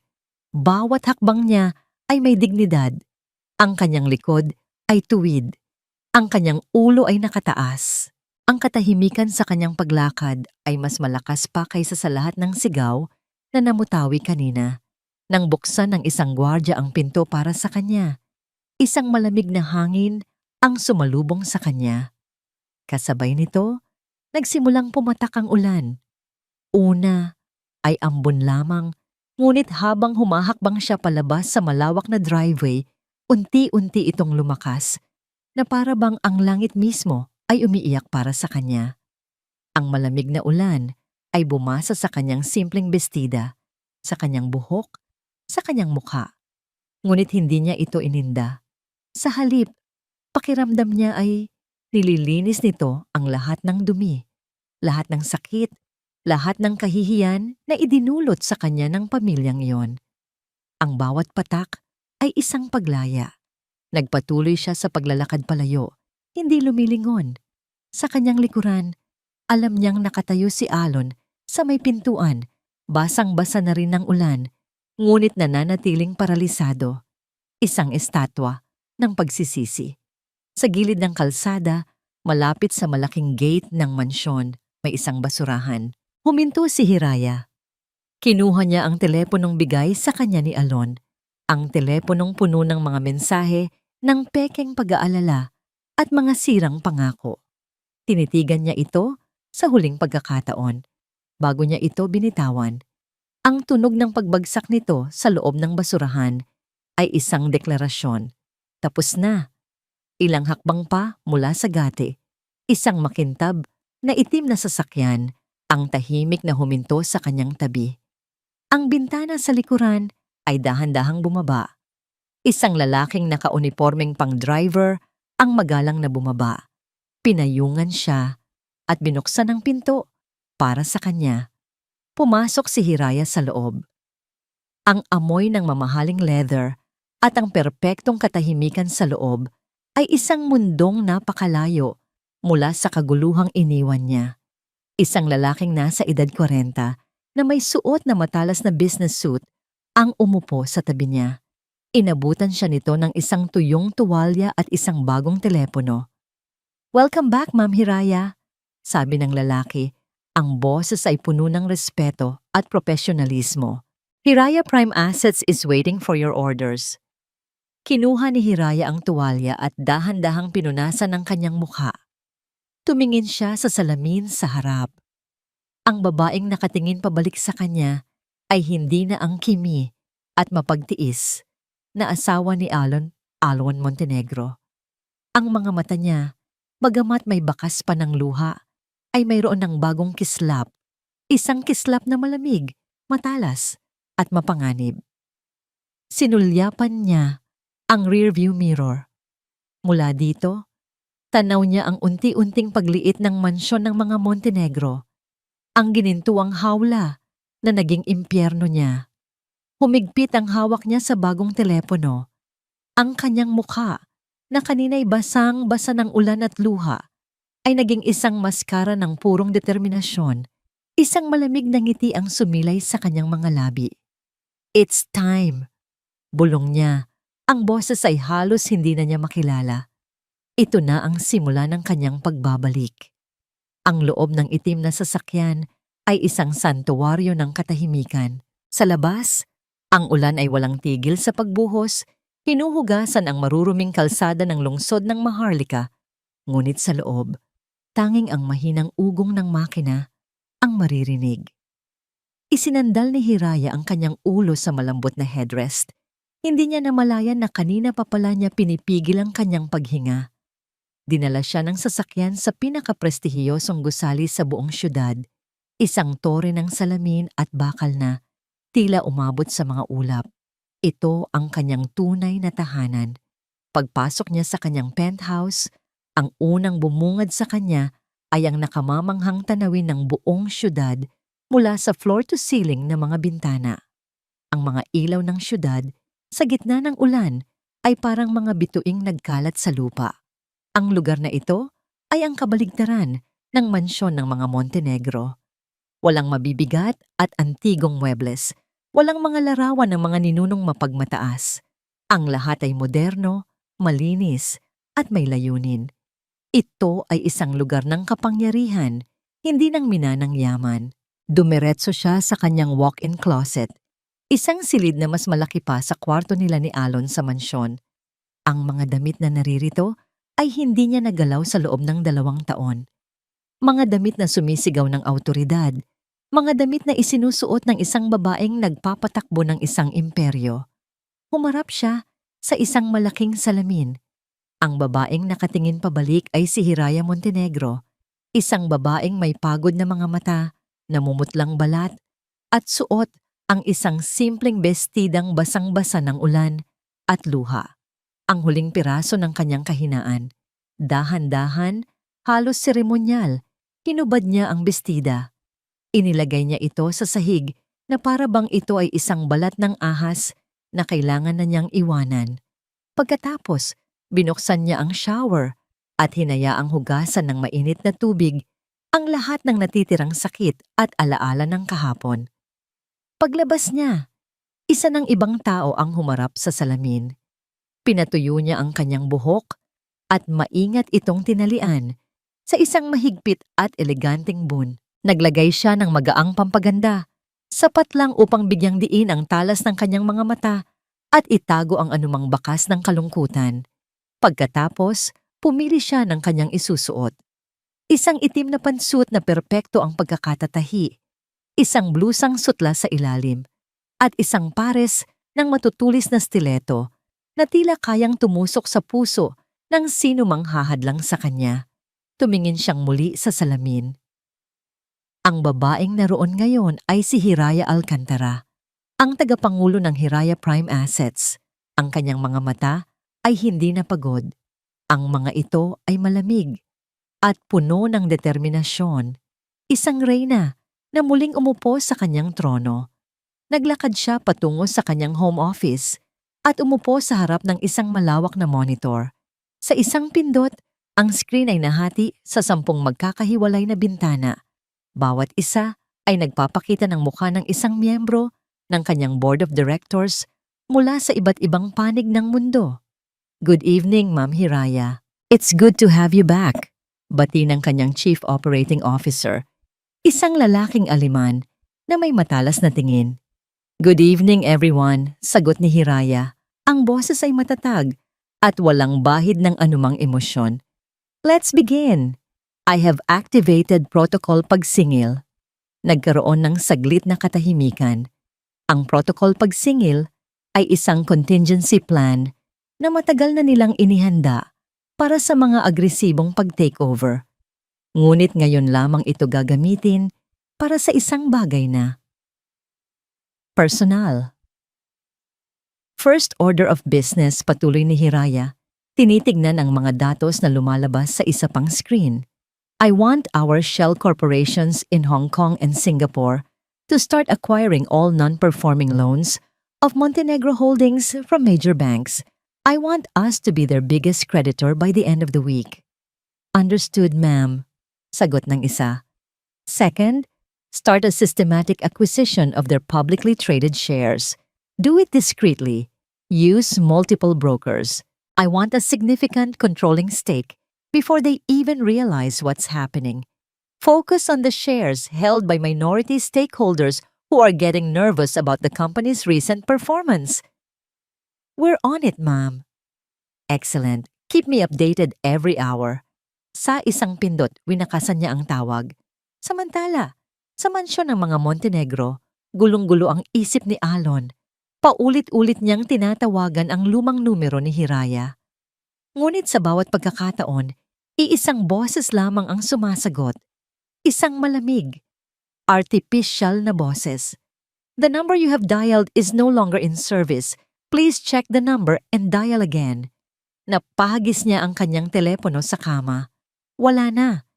Bawat hakbang niya ay may dignidad. Ang kanyang likod ay tuwid. Ang kanyang ulo ay nakataas. Ang katahimikan sa kanyang paglakad ay mas malakas pa kaysa sa lahat ng sigaw na namutawi kanina. Nang buksan ng isang gwardya ang pinto para sa kanya, isang malamig na hangin ang sumalubong sa kanya. Kasabay nito, nagsimulang pumatak ang ulan. Una ay ambon lamang, ngunit habang humahakbang siya palabas sa malawak na driveway, unti-unti itong lumakas na para bang ang langit mismo ay umiiyak para sa kanya. Ang malamig na ulan ay bumasa sa kanyang simpleng bestida, sa kanyang buhok, sa kanyang mukha. Ngunit hindi niya ito ininda. Sa halip, pakiramdam niya ay nililinis nito ang lahat ng dumi, lahat ng sakit, lahat ng kahihiyan na idinulot sa kanya ng pamilyang iyon. Ang bawat patak ay isang paglaya. Nagpatuloy siya sa paglalakad palayo, hindi lumilingon. Sa kanyang likuran, alam niyang nakatayo si Alon sa may pintuan, basang-basa na rin ng ulan, ngunit nananatiling paralisado. Isang estatwa ng pagsisisi. Sa gilid ng kalsada, malapit sa malaking gate ng mansyon, may isang basurahan. Huminto si Hiraya. Kinuha niya ang teleponong bigay sa kanya ni Alon. Ang teleponong puno ng mga mensahe ng pekeng pag-aalala at mga sirang pangako. Tinitigan niya ito sa huling pagkakataon. Bago niya ito binitawan, ang tunog ng pagbagsak nito sa loob ng basurahan ay isang deklarasyon. Tapos na. Ilang hakbang pa mula sa gate, isang makintab na itim na sasakyan ang tahimik na huminto sa kanyang tabi. Ang bintana sa likuran ay dahan-dahang bumaba. Isang lalaking nakaunipormeng pang-driver ang magalang na bumaba. Pinayungan siya at binuksan ang pinto para sa kanya. Pumasok si Hiraya sa loob. Ang amoy ng mamahaling leather at ang perpektong katahimikan sa loob ay isang mundong napakalayo mula sa kaguluhang iniwan niya. Isang lalaking nasa edad 40 na may suot na matalas na business suit ang umupo sa tabi niya. Inabutan siya nito ng isang tuyong tuwalya at isang bagong telepono. "Welcome back, Ma'am Hiraya," sabi ng lalaki. Ang boses ay puno ng respeto at profesionalismo. "Hiraya Prime Assets is waiting for your orders." Kinuha ni Hiraya ang tuwalya at dahan-dahang pinunasan ng kanyang mukha. Tumingin siya sa salamin sa harap. Ang babaeng nakatingin pabalik sa kanya ay hindi na ang kimi at mapagtiis na asawa ni Alon Montenegro. Ang mga mata niya, bagamat may bakas pa ng luha, ay mayroon ng bagong kislap. Isang kislap na malamig, matalas, at mapanganib. Sinulyapan niya ang rearview mirror. Mula dito, tanaw niya ang unti-unting pagliit ng mansyon ng mga Montenegro, ang ginintuang hawla na naging impyerno niya. Humigpit ang hawak niya sa bagong telepono. Ang kanyang mukha, na kanina'y basang-basa ng ulan at luha, ay naging isang maskara ng purong determinasyon. Isang malamig na ngiti ang sumilay sa kanyang mga labi. "It's time," bulong niya. Ang boses ay halos hindi na niya makilala. Ito na ang simula ng kanyang pagbabalik. Ang loob ng itim na sasakyan ay isang santuwaryo ng katahimikan. Sa labas, ang ulan ay walang tigil sa pagbuhos, hinuhugasan ang maruruming kalsada ng lungsod ng Maharlika. Ngunit sa loob, tanging ang mahinang ugong ng makina ang maririnig. Isinandal ni Hiraya ang kanyang ulo sa malambot na headrest. Hindi niya namalayan na kanina pa pala niya pinipigil ang kanyang paghinga. Dinala siya ng sasakyan sa pinakaprestihiyosong gusali sa buong syudad, isang tore ng salamin at bakal na tila umabot sa mga ulap. Ito ang kanyang tunay na tahanan. Pagpasok niya sa kanyang penthouse, ang unang bumungad sa kanya ay ang nakamamanghang tanawin ng buong syudad mula sa floor to ceiling na mga bintana. Ang mga ilaw ng syudad sa gitna ng ulan ay parang mga bituing nagkalat sa lupa. Ang lugar na ito ay ang kabaligtaran ng mansyon ng mga Montenegro. Walang mabibigat at antigong muebles. Walang mga larawan ng mga ninunong mapagmataas. Ang lahat ay moderno, malinis, at may layunin. Ito ay isang lugar ng kapangyarihan, hindi ng minanang yaman. Dumiretso siya sa kanyang walk-in closet, isang silid na mas malaki pa sa kwarto nila ni Alon sa mansyon. Ang mga damit na naririto ay hindi niya nagalaw sa loob ng 2 taon. Mga damit na sumisigaw ng awtoridad, mga damit na isinusuot ng isang babaeng nagpapatakbo ng isang imperyo. Humarap siya sa isang malaking salamin. Ang babaeng nakatingin pabalik ay si Hiraya Montenegro, isang babaeng may pagod na mga mata, namumutlang balat, at suot ang isang simpleng bestidang basang-basa ng ulan at luha. Ang huling piraso ng kanyang kahinaan. Dahan-dahan, halos seremonyal, hinubad niya ang bestida. Inilagay niya ito sa sahig na para bang ito ay isang balat ng ahas na kailangan na niyang iwanan. Pagkatapos, binuksan niya ang shower at hinayaang hugasan ng mainit na tubig ang lahat ng natitirang sakit at alaala ng kahapon. Paglabas niya, isa ng ibang tao ang humarap sa salamin. Pinatuyo niya ang kanyang buhok at maingat itong tinalian sa isang mahigpit at eleganteng bun. Naglagay siya ng magaang pampaganda, sapat lang upang bigyang diin ang talas ng kanyang mga mata at itago ang anumang bakas ng kalungkutan. Pagkatapos, pumili siya ng kanyang isusuot. Isang itim na pantsuit na perpekto ang pagkakatatahi, isang blusang sutla sa ilalim, at isang pares ng matutulis na stiletto na tila kayang tumusok sa puso ng sino mang hahadlang sa kanya. Tumingin siyang muli sa salamin. Ang babaeng naroon ngayon ay si Hiraya Alcantara, ang tagapangulo ng Hiraya Prime Assets. Ang kanyang mga mata ay hindi napagod. Ang mga ito ay malamig at puno ng determinasyon. Isang reyna na muling umupo sa kanyang trono. Naglakad siya patungo sa kanyang home office at umupo sa harap ng isang malawak na monitor. Sa isang pindot, ang screen ay nahati sa 10 magkakahiwalay na bintana. Bawat isa ay nagpapakita ng mukha ng isang miyembro ng kanyang board of directors mula sa iba't ibang panig ng mundo. "Good evening, Ma'am Hiraya. It's good to have you back," bati ng kanyang Chief Operating Officer, isang lalaking Aleman na may matalas na tingin. "Good evening, everyone," sagot ni Hiraya. Ang boses ay matatag at walang bahid ng anumang emosyon. "Let's begin. I have activated protocol pagsingil." Nagkaroon ng saglit na katahimikan. Ang protocol pagsingil ay isang contingency plan na matagal na nilang inihanda para sa mga agresibong pag-takeover. Ngunit ngayon lamang ito gagamitin para sa isang bagay na personal. First order of business, patuloy ni Hiraya. Tinitignan ang mga datos na lumalabas sa isa pang screen. "I want our shell corporations in Hong Kong and Singapore to start acquiring all non-performing loans of Montenegro holdings from major banks. I want us to be their biggest creditor by the end of the week. Understood, ma'am. Sagot ng isa. Second, start a systematic acquisition of their publicly traded shares. Do it discreetly. Use multiple brokers. I want a significant controlling stake before they even realize what's happening. Focus on the shares held by minority stakeholders who are getting nervous about the company's recent performance. We're on it, ma'am. Excellent. Keep me updated every hour. Sa isang pindot, winakasan niya ang tawag. Samantala, sa mansyon ng mga Montenegro, gulong-gulo ang isip ni Alon. Paulit-ulit niyang tinatawagan ang lumang numero ni Hiraya. Ngunit sa bawat pagkakataon, iisang boses lamang ang sumasagot. Isang malamig, artificial na boses. The number you have dialed is no longer in service. Please check the number and dial again. Napahagis niya ang kanyang telepono sa kama. Wala na.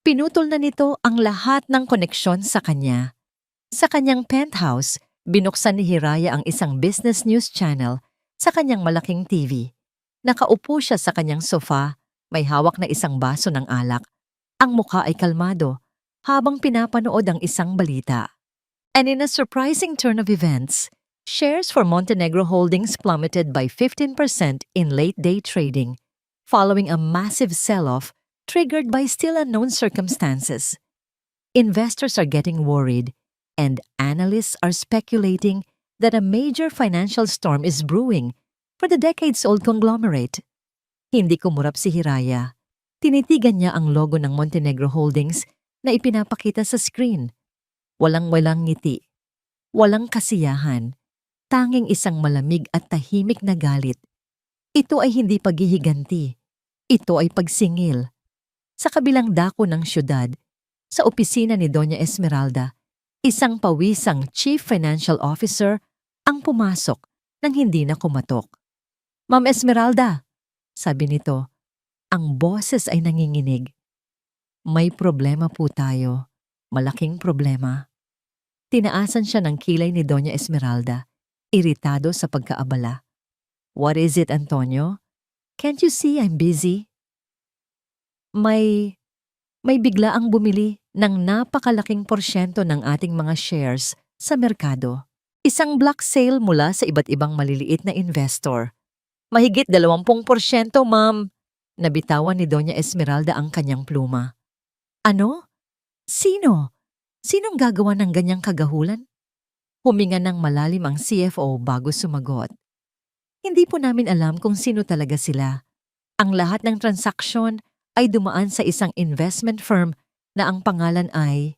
Pinutol na nito ang lahat ng koneksyon sa kanya. Sa kanyang penthouse, binuksan ni Hiraya ang isang business news channel sa kanyang malaking TV. Nakaupo siya sa kanyang sofa, may hawak na isang baso ng alak. Ang mukha ay kalmado habang pinapanood ang isang balita. And in a surprising turn of events, shares for Montenegro Holdings plummeted by 15% in late-day trading, following a massive sell-off triggered by still unknown circumstances. Investors are getting worried, and analysts are speculating that a major financial storm is brewing for the decades-old conglomerate. Hindi kumurap si Hiraya. Tinitigan niya ang logo ng Montenegro Holdings na ipinapakita sa screen. Walang-walang ngiti. Walang kasiyahan. Tanging isang malamig at tahimik na galit. Ito ay hindi paghihiganti. Ito ay pagsingil. Sa kabilang dako ng syudad, sa opisina ni Doña Esmeralda, isang pawisang Chief Financial Officer ang pumasok nang hindi na kumatok. Ma'am Esmeralda, sabi nito, ang boses ay nanginginig. May problema po tayo. Malaking problema. Tinaasan siya ng kilay ni Doña Esmeralda, iritado sa pagkaabala. What is it, Antonio? Can't you see I'm busy? May biglaang bumili ng napakalaking porsyento ng ating mga shares sa merkado. Isang block sale mula sa iba't ibang maliliit na investor. Mahigit 20%, ma'am. Nabitawan ni Doña Esmeralda ang kanyang pluma. Ano? Sino? Sinong gagawa ng ganyang kagahulan? Huminga ng malalim ang CFO bago sumagot. Hindi po namin alam kung sino talaga sila. Ang lahat ng transaksyon ay dumaan sa isang investment firm na ang pangalan ay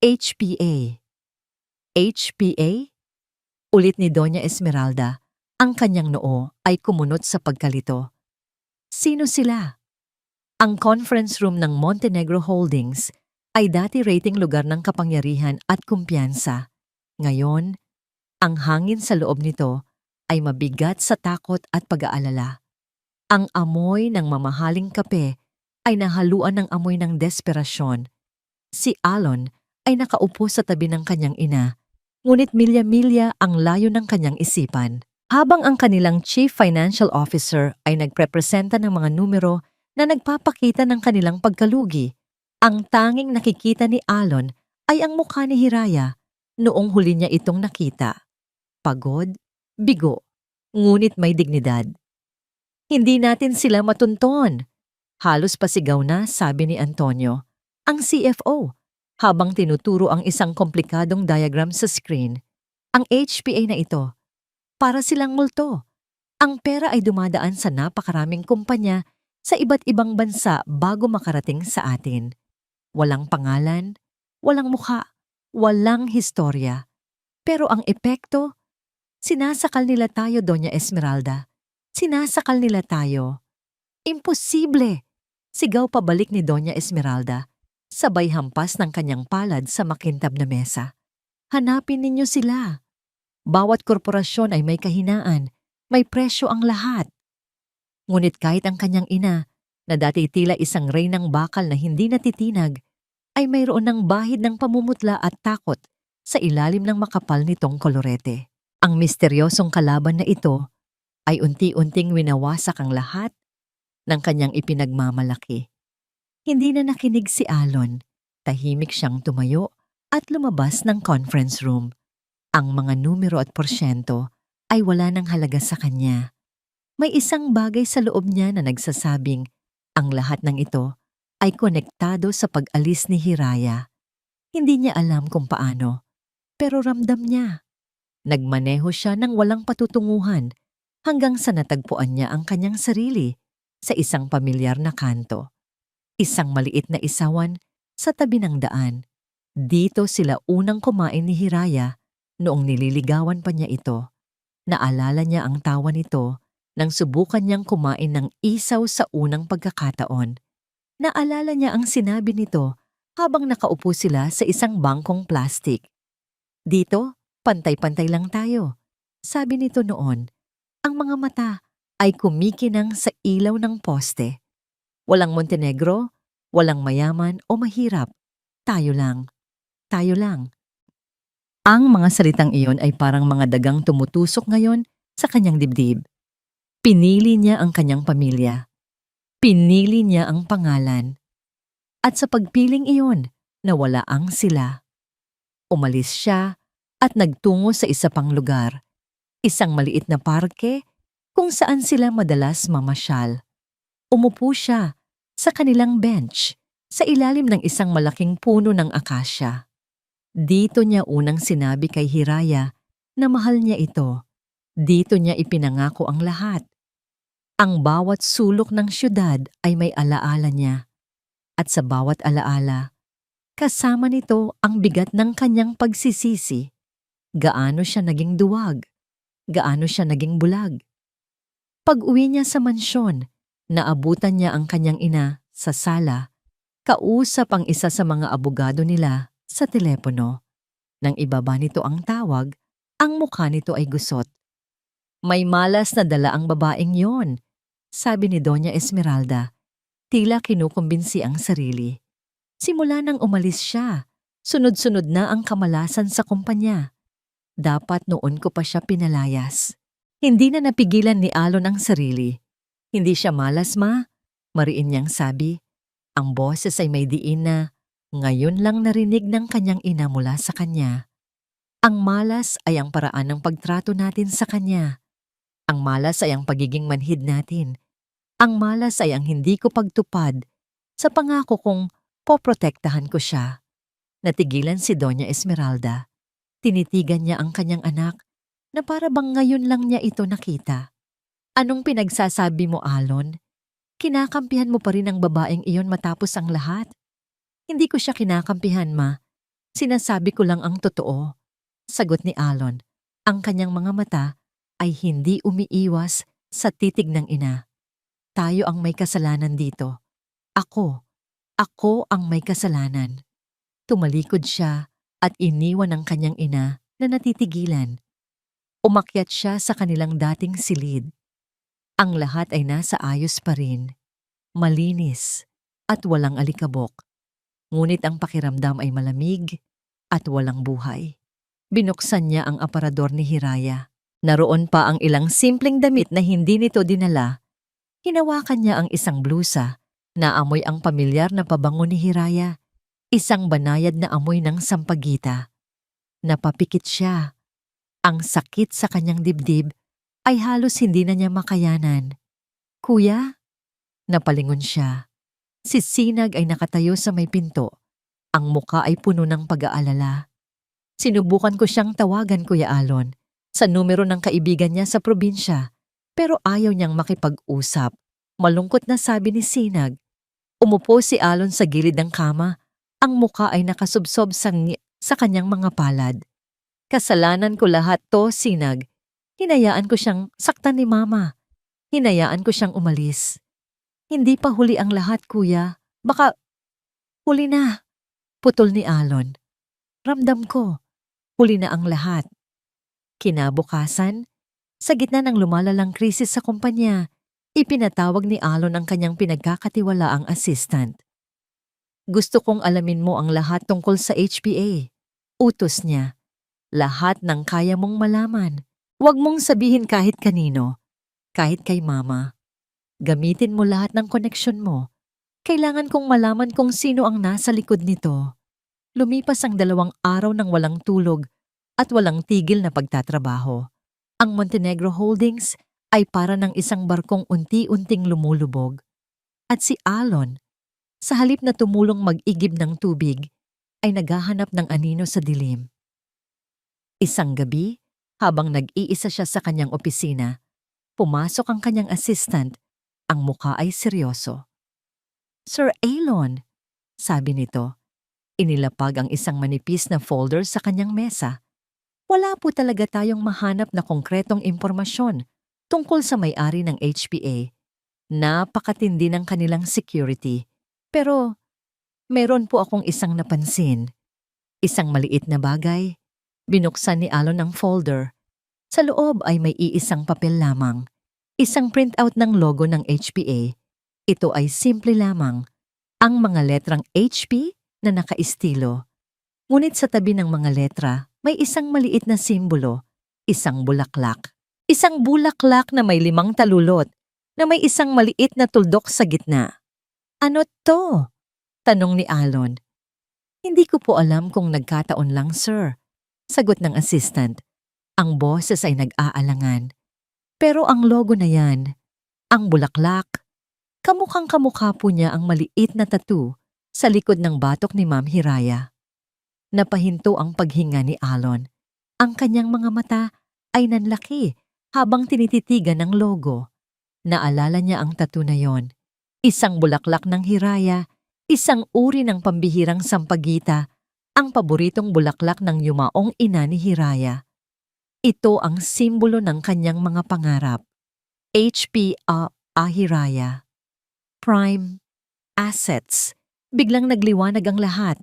HPA. HPA? Ulit ni Doña Esmeralda, ang kanyang noo ay kumunot sa pagkalito. Sino sila? Ang conference room ng Montenegro Holdings ay dati rating lugar ng kapangyarihan at kumpiyansa. Ngayon, ang hangin sa loob nito ay mabigat sa takot at pag-aalala. Ang amoy ng mamahaling kape ay nahaluan ng amoy ng desperasyon. Si Alon ay nakaupo sa tabi ng kanyang ina, ngunit milya-milya ang layo ng kanyang isipan. Habang ang kanilang Chief Financial Officer ay nagprepresenta ng mga numero na nagpapakita ng kanilang pagkalugi, ang tanging nakikita ni Alon ay ang mukha ni Hiraya noong huli niya itong nakita. Pagod, bigo, ngunit may dignidad. Hindi natin sila matunton. Halos pasigaw na, sabi ni Antonio, ang CFO, habang tinuturo ang isang komplikadong diagram sa screen. Ang HPA na ito, para silang multo. Ang pera ay dumadaan sa napakaraming kumpanya sa iba't ibang bansa bago makarating sa atin. Walang pangalan, walang mukha, walang historya. Pero ang epekto, sinasakal nila tayo, Doña Esmeralda. Sinasakal nila tayo. Imposible! Sigaw pabalik ni Doña Esmeralda, sabay hampas ng kanyang palad sa makintab na mesa. Hanapin ninyo sila. Bawat korporasyon ay may kahinaan, may presyo ang lahat. Ngunit kahit ang kanyang ina, na dati tila isang reynang bakal na hindi natitinag, ay mayroon ng bahid ng pamumutla at takot sa ilalim ng makapal nitong kolorete. Ang misteryosong kalaban na ito ay unti-unting winawasak ang lahat ng kanyang ipinagmamalaki. Hindi na nakinig si Alon. Tahimik siyang tumayo at lumabas ng conference room. Ang mga numero at porsyento ay wala ng halaga sa kanya. May isang bagay sa loob niya na nagsasabing ang lahat ng ito ay konektado sa pag-alis ni Hiraya. Hindi niya alam kung paano, pero ramdam niya. Nagmaneho siya ng walang patutunguhan hanggang sa natagpuan niya ang kanyang sarili sa isang pamilyar na kanto. Isang maliit na isawan sa tabi ng daan. Dito sila unang kumain ni Hiraya noong nililigawan pa niya ito. Naalala niya ang tawa nito nang subukan niyang kumain ng isaw sa unang pagkakataon. Naalala niya ang sinabi nito habang nakaupo sila sa isang bangkong plastik. Dito, pantay-pantay lang tayo. Sabi nito noon, ang mga mata ay kumikinang sa ilaw ng poste. Walang Montenegro, walang mayaman o mahirap. Tayo lang. Tayo lang. Ang mga salitang iyon ay parang mga dagang tumutusok ngayon sa kanyang dibdib. Pinili niya ang kanyang pamilya. Pinili niya ang pangalan. At sa pagpiling iyon, nawala ang sila. Umalis siya at nagtungo sa isa pang lugar. Isang maliit na parke kung saan sila madalas mamasyal. Umupo siya sa kanilang bench sa ilalim ng isang malaking puno ng akasya. Dito niya unang sinabi kay Hiraya na mahal niya ito. Dito niya ipinangako ang lahat. Ang bawat sulok ng syudad ay may alaala niya. At sa bawat alaala, kasama nito ang bigat ng kanyang pagsisisi. Gaano siya naging duwag? Gaano siya naging bulag? Pag-uwi niya sa mansyon, naabutan niya ang kanyang ina sa sala. Kausap ang isa sa mga abogado nila sa telepono. Nang ibaba nito ang tawag, ang mukha nito ay gusot. May malas na dala ang babaeng yon, sabi ni Doña Esmeralda. Tila kinukumbinsi ang sarili. Simula nang umalis siya, sunod-sunod na ang kamalasan sa kumpanya. Dapat noon ko pa siya pinalayas. Hindi na napigilan ni Alon ang sarili. Hindi siya malas, ma. Mariin niyang sabi. Ang boses ay may diin na ngayon lang narinig ng kanyang ina mula sa kanya. Ang malas ay ang paraan ng pagtrato natin sa kanya. Ang malas ay ang pagiging manhid natin. Ang malas ay ang hindi ko pagtupad sa pangako kong poprotektahan ko siya. Natigilan si Doña Esmeralda. Tinitigan niya ang kanyang anak na para bang ngayon lang niya ito nakita. Anong pinagsasabi mo, Alon? Kinakampihan mo pa rin ang babaeng iyon matapos ang lahat? Hindi ko siya kinakampihan, ma. Sinasabi ko lang ang totoo. Sagot ni Alon. Ang kanyang mga mata ay hindi umiiwas sa titig ng ina. Tayo ang may kasalanan dito. Ako ang may kasalanan. Tumalikod siya at iniwan ang kanyang ina na natitigilan. Umakyat siya sa kanilang dating silid. Ang lahat ay nasa ayos pa rin. Malinis at walang alikabok. Ngunit ang pakiramdam ay malamig at walang buhay. Binuksan niya ang aparador ni Hiraya. Naroon pa ang ilang simpleng damit na hindi nito dinala. Hinawakan niya ang isang blusa na amoy ang pamilyar na pabango ni Hiraya. Isang banayad na amoy ng sampagita. Napapikit siya. Ang sakit sa kanyang dibdib ay halos hindi na niya makayanan. Kuya? Napalingon siya. Si Sinag ay nakatayo sa may pinto. Ang muka ay puno ng pag-aalala. Sinubukan ko siyang tawagan, Kuya Alon, sa numero ng kaibigan niya sa probinsya, pero ayaw niyang makipag-usap. Malungkot na sabi ni Sinag. Umupo si Alon sa gilid ng kama. Ang muka ay nakasubsob sa kanyang mga palad. Kasalanan ko lahat to, Sinag. Hinayaan ko siyang saktan ni Mama. Hinayaan ko siyang umalis. Hindi pa huli ang lahat, Kuya. Baka huli na. Putol ni Alon. Ramdam ko. Huli na ang lahat. Kinabukasan, sa gitna ng lumalalang krisis sa kumpanya, ipinatawag ni Alon ang kanyang pinagkakatiwalaang assistant. Gusto kong alamin mo ang lahat tungkol sa HPA. Utos niya. Lahat ng kaya mong malaman. Huwag mong sabihin kahit kanino, kahit kay mama. Gamitin mo lahat ng koneksyon mo. Kailangan kong malaman kung sino ang nasa likod nito. Lumipas ang 2 araw ng walang tulog at walang tigil na pagtatrabaho. Ang Montenegro Holdings ay para ng isang barkong unti-unting lumulubog. At si Alon, sa halip na tumulong mag-igib ng tubig, ay naghahanap ng anino sa dilim. Isang gabi, habang nag-iisa siya sa kanyang opisina, pumasok ang kanyang assistant. Ang mukha ay seryoso. "Sir Alon," sabi nito. Inilapag ang isang manipis na folder sa kanyang mesa. "Wala po talaga tayong mahanap na konkretong impormasyon tungkol sa may-ari ng HPA. Napakatindi ng kanilang security. Pero meron po akong isang napansin. Isang maliit na bagay." Binuksan ni Alon ang folder. Sa loob ay may iisang papel lamang. Isang printout ng logo ng HPA. Ito ay simple lamang. Ang mga letrang HP na nakaistilo. Ngunit sa tabi ng mga letra, may isang maliit na simbolo. Isang bulaklak. Isang bulaklak na may 5 talulot, na may isang maliit na tuldok sa gitna. "Ano to?" tanong ni Alon. "Hindi ko po alam kung nagkataon lang, sir," sagot ng assistant. Ang boses ay nag-aalangan. "Pero ang logo na yan, ang bulaklak, kamukhang-kamukha po niya ang maliit na tattoo sa likod ng batok ni Ma'am Hiraya." Napahinto ang paghinga ni Alon. Ang kanyang mga mata ay nanlaki habang tinititigan ng logo. Naalala niya ang tattoo na yon. Isang bulaklak ng Hiraya, isang uri ng pambihirang sampagita, ang paboritong bulaklak ng yumaong ina ni Hiraya. Ito ang simbolo ng kanyang mga pangarap. HPA Hiraya. Prime Assets. Biglang nagliwanag ang lahat.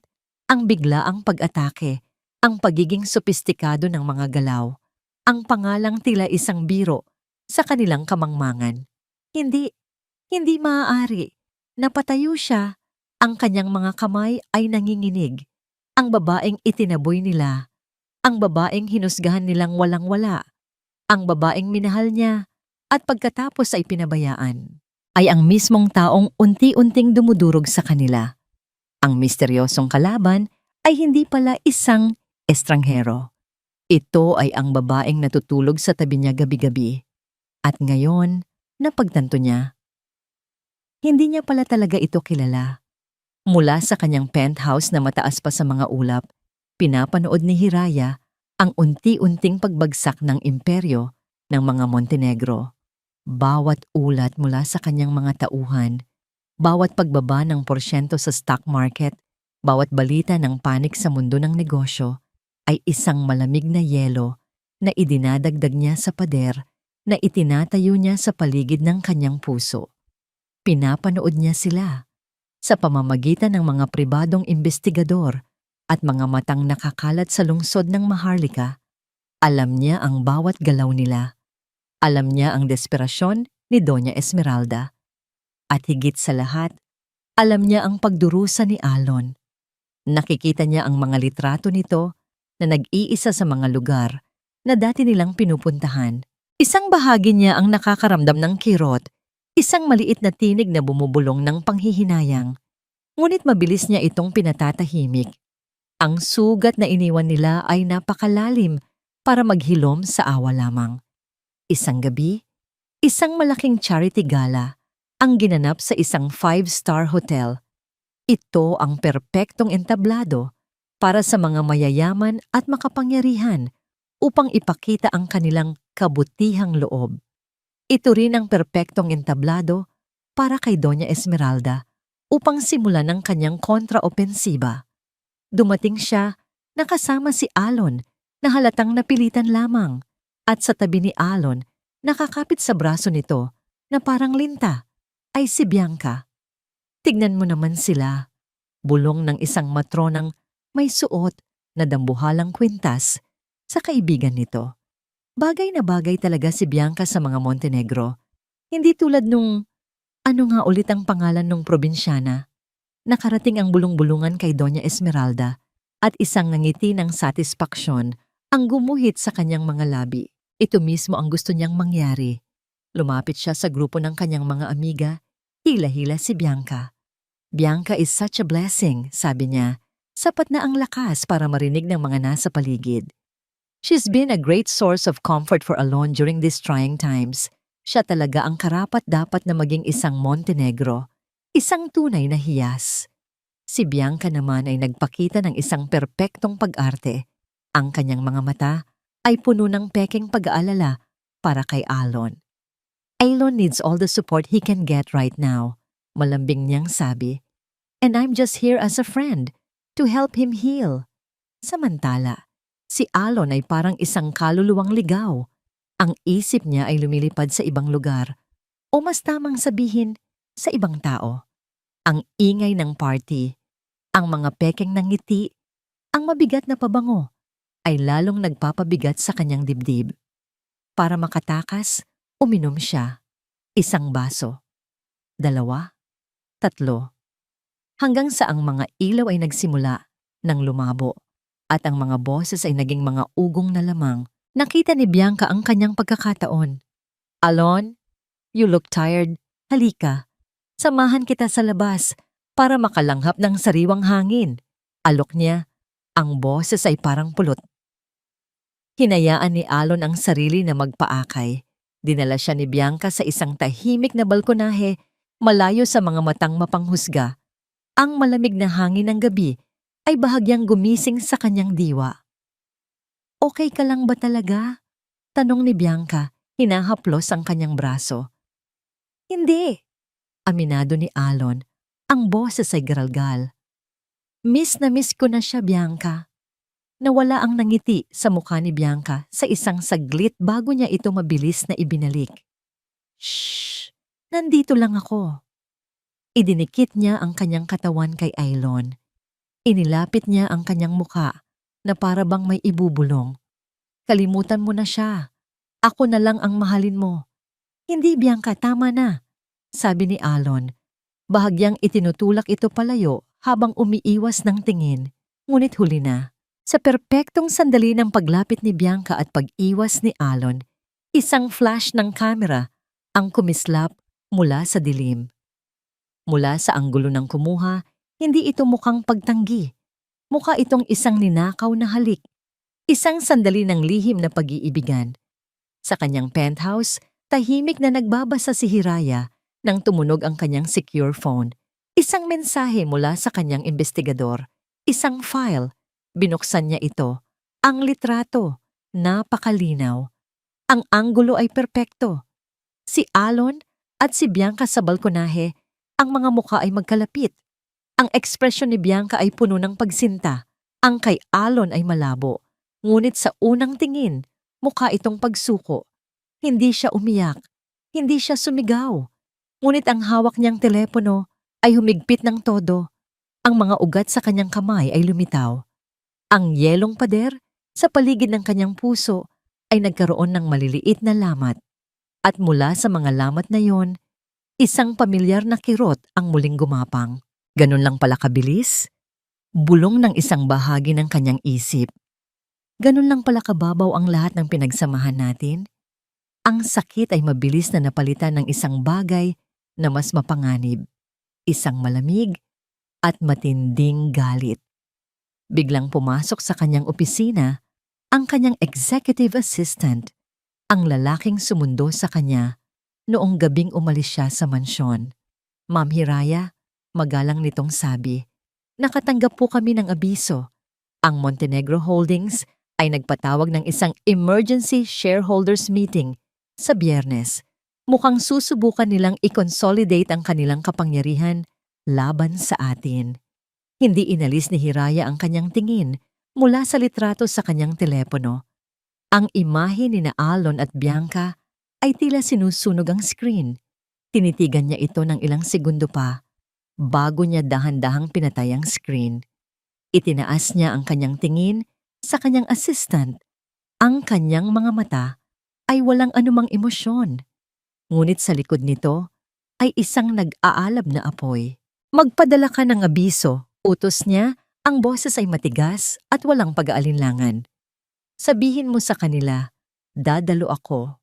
Ang biglaang pag-atake, ang pagiging sopistikado ng mga galaw, ang pangalang tila isang biro sa kanilang kamangmangan. Hindi maaari. Napatayo siya. Ang kanyang mga kamay ay nanginginig. Ang babaeng itinaboy nila. Ang babaeng hinusgahan nilang walang-wala. Ang babaeng minahal niya at pagkatapos ay pinabayaan. Ay ang mismong taong unti-unting dumudurog sa kanila. Ang misteryosong kalaban ay hindi pala isang estranghero. Ito ay ang babaeng natutulog sa tabi niya gabi-gabi. At ngayon, napagtanto niya. Hindi niya pala talaga ito kilala. Mula sa kanyang penthouse na mataas pa sa mga ulap, pinapanood ni Hiraya ang unti-unting pagbagsak ng imperyo ng mga Montenegro. Bawat ulat mula sa kanyang mga tauhan, bawat pagbaba ng porsyento sa stock market, bawat balita ng panik sa mundo ng negosyo, ay isang malamig na yelo na idinadagdag niya sa pader na itinatayo niya sa paligid ng kanyang puso. Pinapanood niya sila sa pamamagitan ng mga pribadong investigador at mga matang nakakalat sa lungsod ng Maharlika. Alam niya ang bawat galaw nila. Alam niya ang desperasyon ni Doña Esmeralda. At higit sa lahat, alam niya ang pagdurusa ni Alon. Nakikita niya ang mga litrato nito na nag-iisa sa mga lugar na dati nilang pinupuntahan. Isang bahagi niya ang nakakaramdam ng kirot, isang maliit na tinig na bumubulong ng panghihinayang. Ngunit mabilis niya itong pinatatahimik. Ang sugat na iniwan nila ay napakalalim para maghilom sa awa lamang. Isang gabi, isang malaking charity gala ang ginanap sa isang 5-star hotel. Ito ang perpektong entablado para sa mga mayayaman at makapangyarihan upang ipakita ang kanilang kabutihang loob. Ito rin ang perpektong entablado para kay Doña Esmeralda upang simulan ang kanyang kontraopensiba. Dumating siya na kasama si Alon na halatang napilitan lamang at sa tabi ni Alon nakakapit sa braso nito na parang linta ay si Bianca. Tignan mo naman sila, bulong ng isang matronang may suot na dambuhalang kwintas sa kaibigan nito. Bagay na bagay talaga si Bianca sa mga Montenegro. Hindi tulad nung, ano nga ulit ang pangalan nung probinsyana? Nakarating ang bulong-bulungan kay Doña Esmeralda at isang ngiti ng satisfaksyon ang gumuhit sa kanyang mga labi. Ito mismo ang gusto niyang mangyari. Lumapit siya sa grupo ng kanyang mga amiga. Hila-hila si Bianca. Bianca is such a blessing, sabi niya. Sapat na ang lakas para marinig ng mga nasa paligid. She's been a great source of comfort for Alon during these trying times. Siya talaga ang karapat-dapat na maging isang Montenegro, isang tunay na hiyas. Si Bianca naman ay nagpakita ng isang perpektong pag-arte. Ang kanyang mga mata ay puno ng pekeng pag-aalala para kay Alon. Alon needs all the support he can get right now, malambing niyang sabi. And I'm just here as a friend to help him heal. Samantala, si Alon ay parang isang kaluluwang ligaw. Ang isip niya ay lumilipad sa ibang lugar o mas tamang sabihin sa ibang tao. Ang ingay ng party, ang mga pekeng ng ngiti, ang mabigat na pabango ay lalong nagpapabigat sa kanyang dibdib. Para makatakas, uminom siya. Isang baso, 2, 3. Hanggang sa ang mga ilaw ay nagsimula ng lumabo at ang mga boses ay naging mga ugong na lamang. Nakita ni Bianca ang kanyang pagkakataon. Alon, you look tired. Halika, samahan kita sa labas para makalanghap ng sariwang hangin. Alok niya, ang boses ay parang pulot. Hinayaan ni Alon ang sarili na magpaakay. Dinala siya ni Bianca sa isang tahimik na balkonahe, malayo sa mga matang mapanghusga. Ang malamig na hangin ng gabi ay bahagyang gumising sa kanyang diwa. Okay ka lang ba talaga? Tanong ni Bianca, hinahaplos ang kanyang braso. Hindi, aminado ni Alon. Ang boses ay garalgal. Miss na miss ko na siya, Bianca. Nawala ang nangiti sa mukha ni Bianca sa isang saglit bago niya ito mabilis na ibinalik. Shh! Nandito lang ako. Idinikit niya ang kanyang katawan kay Alon. Inilapit niya ang kanyang mukha na para bang may ibubulong. Kalimutan mo na siya. Ako na lang ang mahalin mo. Hindi, Bianca, tama na, sabi ni Alon. Bahagyang itinutulak ito palayo habang umiiwas ng tingin, ngunit huli na. Sa perpektong sandali ng paglapit ni Bianca at pag-iwas ni Alon, isang flash ng kamera ang kumislap mula sa dilim. Mula sa anggulo ng kumuha, hindi ito mukhang pagtanggi. Mukha itong isang ninakaw na halik. Isang sandali ng lihim na pag-iibigan. Sa kanyang penthouse, tahimik na nagbabasa si Hiraya nang tumunog ang kanyang secure phone. Isang mensahe mula sa kanyang investigador. Isang file. Binuksan niya ito. Ang litrato. Napakalinaw. Ang anggulo ay perpekto. Si Alon at si Bianca sa balkonahe, ang mga mukha ay magkalapit. Ang ekspresyon ni Bianca ay puno ng pagsinta. Ang kay Alon ay malabo. Ngunit sa unang tingin, mukha itong pagsuko. Hindi siya umiyak. Hindi siya sumigaw. Ngunit ang hawak niyang telepono ay humigpit ng todo. Ang mga ugat sa kanyang kamay ay lumitaw. Ang yelong pader sa paligid ng kanyang puso ay nagkaroon ng maliliit na lamat. At mula sa mga lamat na yon, isang pamilyar na kirot ang muling gumapang. Ganun lang pala kabilis? Bulong ng isang bahagi ng kanyang isip. Ganun lang pala kababaw ang lahat ng pinagsamahan natin? Ang sakit ay mabilis na napalitan ng isang bagay na mas mapanganib. Isang malamig at matinding galit. Biglang pumasok sa kanyang opisina ang kanyang executive assistant, ang lalaking sumundo sa kanya noong gabing umalis siya sa mansyon. Ma'am Hiraya, magalang nitong sabi, nakatanggap po kami ng abiso. Ang Montenegro Holdings ay nagpatawag ng isang emergency shareholders meeting sa Biyernes. Mukhang susubukan nilang i-consolidate ang kanilang kapangyarihan laban sa atin. Hindi inalis ni Hiraya ang kanyang tingin mula sa litrato sa kanyang telepono. Ang imahe ni Alon at Bianca ay tila sinusunog ang screen. Tinitigan niya ito ng ilang segundo pa bago niya dahan-dahang pinatay ang screen. Itinaas niya ang kanyang tingin sa kanyang assistant. Ang kanyang mga mata ay walang anumang emosyon. Ngunit sa likod nito ay isang nag-aalab na apoy. Magpadala ka ng abiso. Utos niya, ang boses ay matigas at walang pag-aalinlangan. Sabihin mo sa kanila, dadalo ako.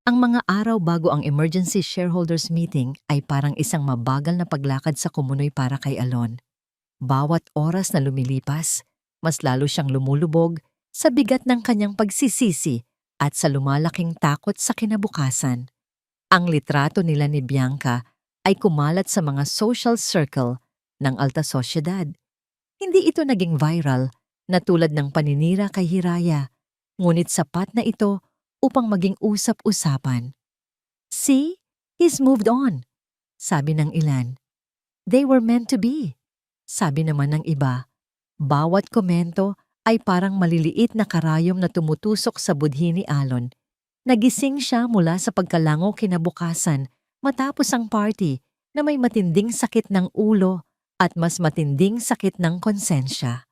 Ang mga araw bago ang emergency shareholders meeting ay parang isang mabagal na paglakad sa kumunoy para kay Alon. Bawat oras na lumilipas, mas lalo siyang lumulubog sa bigat ng kanyang pagsisisi at sa lumalaking takot sa kinabukasan. Ang litrato nila ni Bianca ay kumalat sa mga social circle ng alta sosyedad. Hindi ito naging viral na tulad ng paninira kay Hiraya, ngunit sapat na ito upang maging usap-usapan. "See, he's moved on," sabi ng ilan. "They were meant to be," sabi naman ng iba. Bawat komento ay parang maliliit na karayom na tumutusok sa budhi ni Alon. Nagising siya mula sa pagkalango kinabukasan matapos ang party na may matinding sakit ng ulo at mas matinding sakit ng konsensya.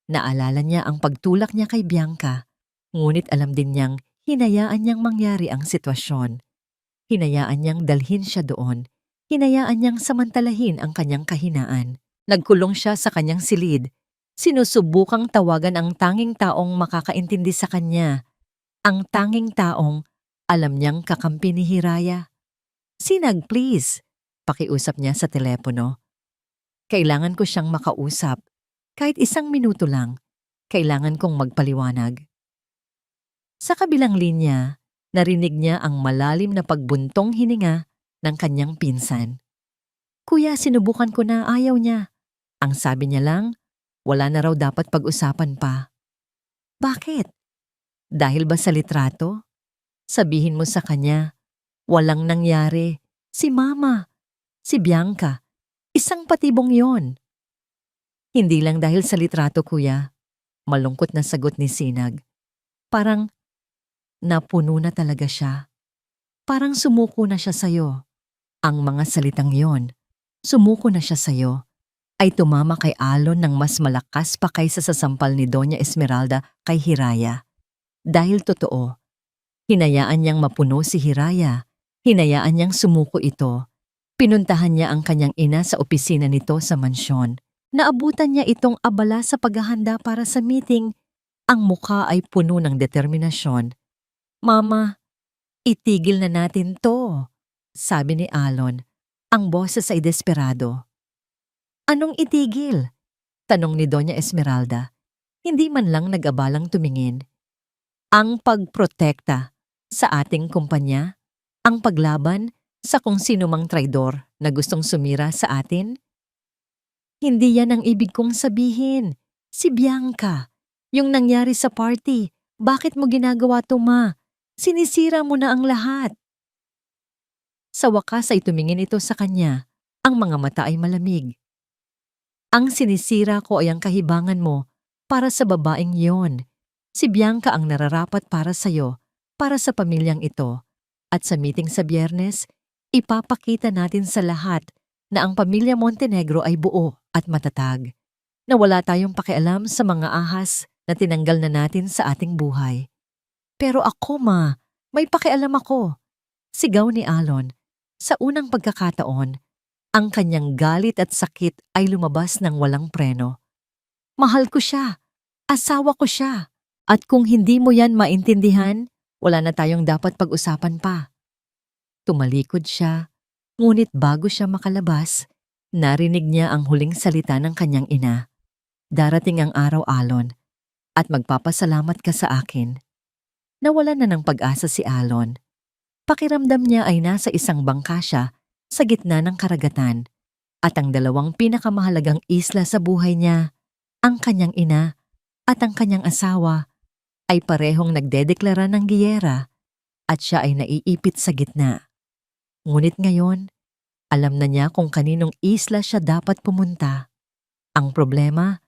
Naalala niya ang pagtulak niya kay Bianca, ngunit alam din niyang hinayaan niyang mangyari ang sitwasyon. Hinayaan niyang dalhin siya doon. Hinayaan niyang samantalahin ang kanyang kahinaan. Nagkulong siya sa kanyang silid. Sinusubukang tawagan ang tanging taong makakaintindi sa kanya. Ang tanging taong alam niyang kakampi ni Hiraya. "Sinag, please," pakiusap niya sa telepono. "Kailangan ko siyang makausap. Kahit 1 minuto lang. Kailangan kong magpaliwanag." Sa kabilang linya, narinig niya ang malalim na pagbuntong hininga ng kanyang pinsan. "Kuya, sinubukan ko na, ayaw niya." Ang sabi niya lang, wala na raw dapat pag-usapan pa. "Bakit? Dahil ba sa litrato? Sabihin mo sa kanya, walang nangyari. Si Mama, si Bianca, isang patibong yon." "Hindi lang dahil sa litrato, kuya." Malungkot na sagot ni Sinag. Parang napuno na talaga siya. Parang sumuko na siya sa'yo. Ang mga salitang yon, "sumuko na siya sa'yo," ay tumama kay Alon ng mas malakas pa kaysa sa sampal ni Doña Esmeralda kay Hiraya. Dahil totoo, hinayaan niyang mapuno si Hiraya. Hinayaan niyang sumuko ito. Pinuntahan niya ang kanyang ina sa opisina nito sa mansyon. Naabutan niya itong abala sa paghahanda para sa meeting. Ang mukha ay puno ng determinasyon. "Mama, itigil na natin to," sabi ni Alon. Ang boses ay desperado. "Anong itigil?" tanong ni Doña Esmeralda. Hindi man lang nag-abalang tumingin. "Ang pagprotekta sa ating kumpanya, ang paglaban sa kung sino mang traidor na gustong sumira sa atin." "Hindi yan ang ibig kong sabihin. Si Bianca, yung nangyari sa party, bakit mo ginagawa to, Ma? Sinisira mo na ang lahat." Sa wakas ay tumingin ito sa kanya. Ang mga mata ay malamig. "Ang sinisira ko ay ang kahibangan mo para sa babaeng yon. Si Bianca ang nararapat para sa'yo, para sa pamilyang ito. At sa meeting sa Biyernes, ipapakita natin sa lahat na ang pamilya Montenegro ay buo at matatag. Na wala tayong pakialam sa mga ahas na tinanggal na natin sa ating buhay." "Pero ako, Ma, may pakialam ako," sigaw ni Alon. Sa unang pagkakataon, ang kanyang galit at sakit ay lumabas ng walang preno. "Mahal ko siya. Asawa ko siya. At kung hindi mo yan maintindihan, wala na tayong dapat pag-usapan pa." Tumalikod siya, ngunit bago siya makalabas, narinig niya ang huling salita ng kanyang ina. "Darating ang araw, Alon, at magpapasalamat ka sa akin." Nawalan na ng pag-asa si Alon. Pakiramdam niya ay nasa isang bangka siya sa gitna ng karagatan at ang dalawang pinakamahalagang isla sa buhay niya, ang kanyang ina at ang kanyang asawa, ay parehong nagdedeklara ng giyera at siya ay naiipit sa gitna. Ngunit ngayon, alam na niya kung kaninong isla siya dapat pumunta. Ang problema,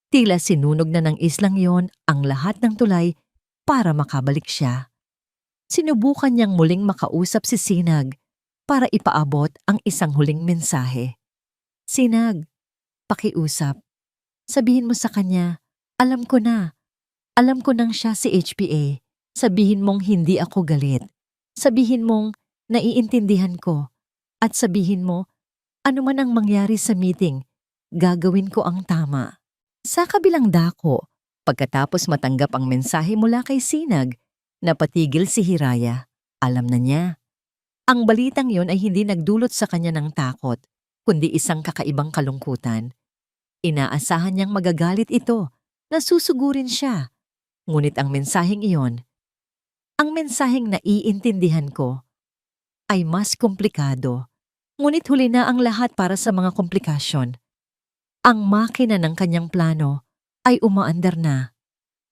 tila sinunog na ng islang yon ang lahat ng tulay para makabalik siya. Sinubukan niyang muling makausap si Sinag para ipaabot ang isang huling mensahe. "Sinag, pakiusap. Sabihin mo sa kanya, alam ko na. Alam ko nang siya si HPA. Sabihin mong hindi ako galit. Sabihin mong naiintindihan ko. At sabihin mo, ano man ang mangyari sa meeting, gagawin ko ang tama." Sa kabilang dako, Pagkatapos matanggap ang mensahe mula kay Sinag, napatigil si Hiraya. Alam na niya. Ang balitang yon ay hindi nagdulot sa kanya ng takot, kundi isang kakaibang kalungkutan. Inaasahan niyang magagalit ito, na susugurin siya. Ngunit ang mensaheng iyon, ang mensaheng naiintindihan ko, ay mas komplikado. Ngunit huli na ang lahat para sa mga komplikasyon. Ang makina ng kanyang plano ay umaandar na.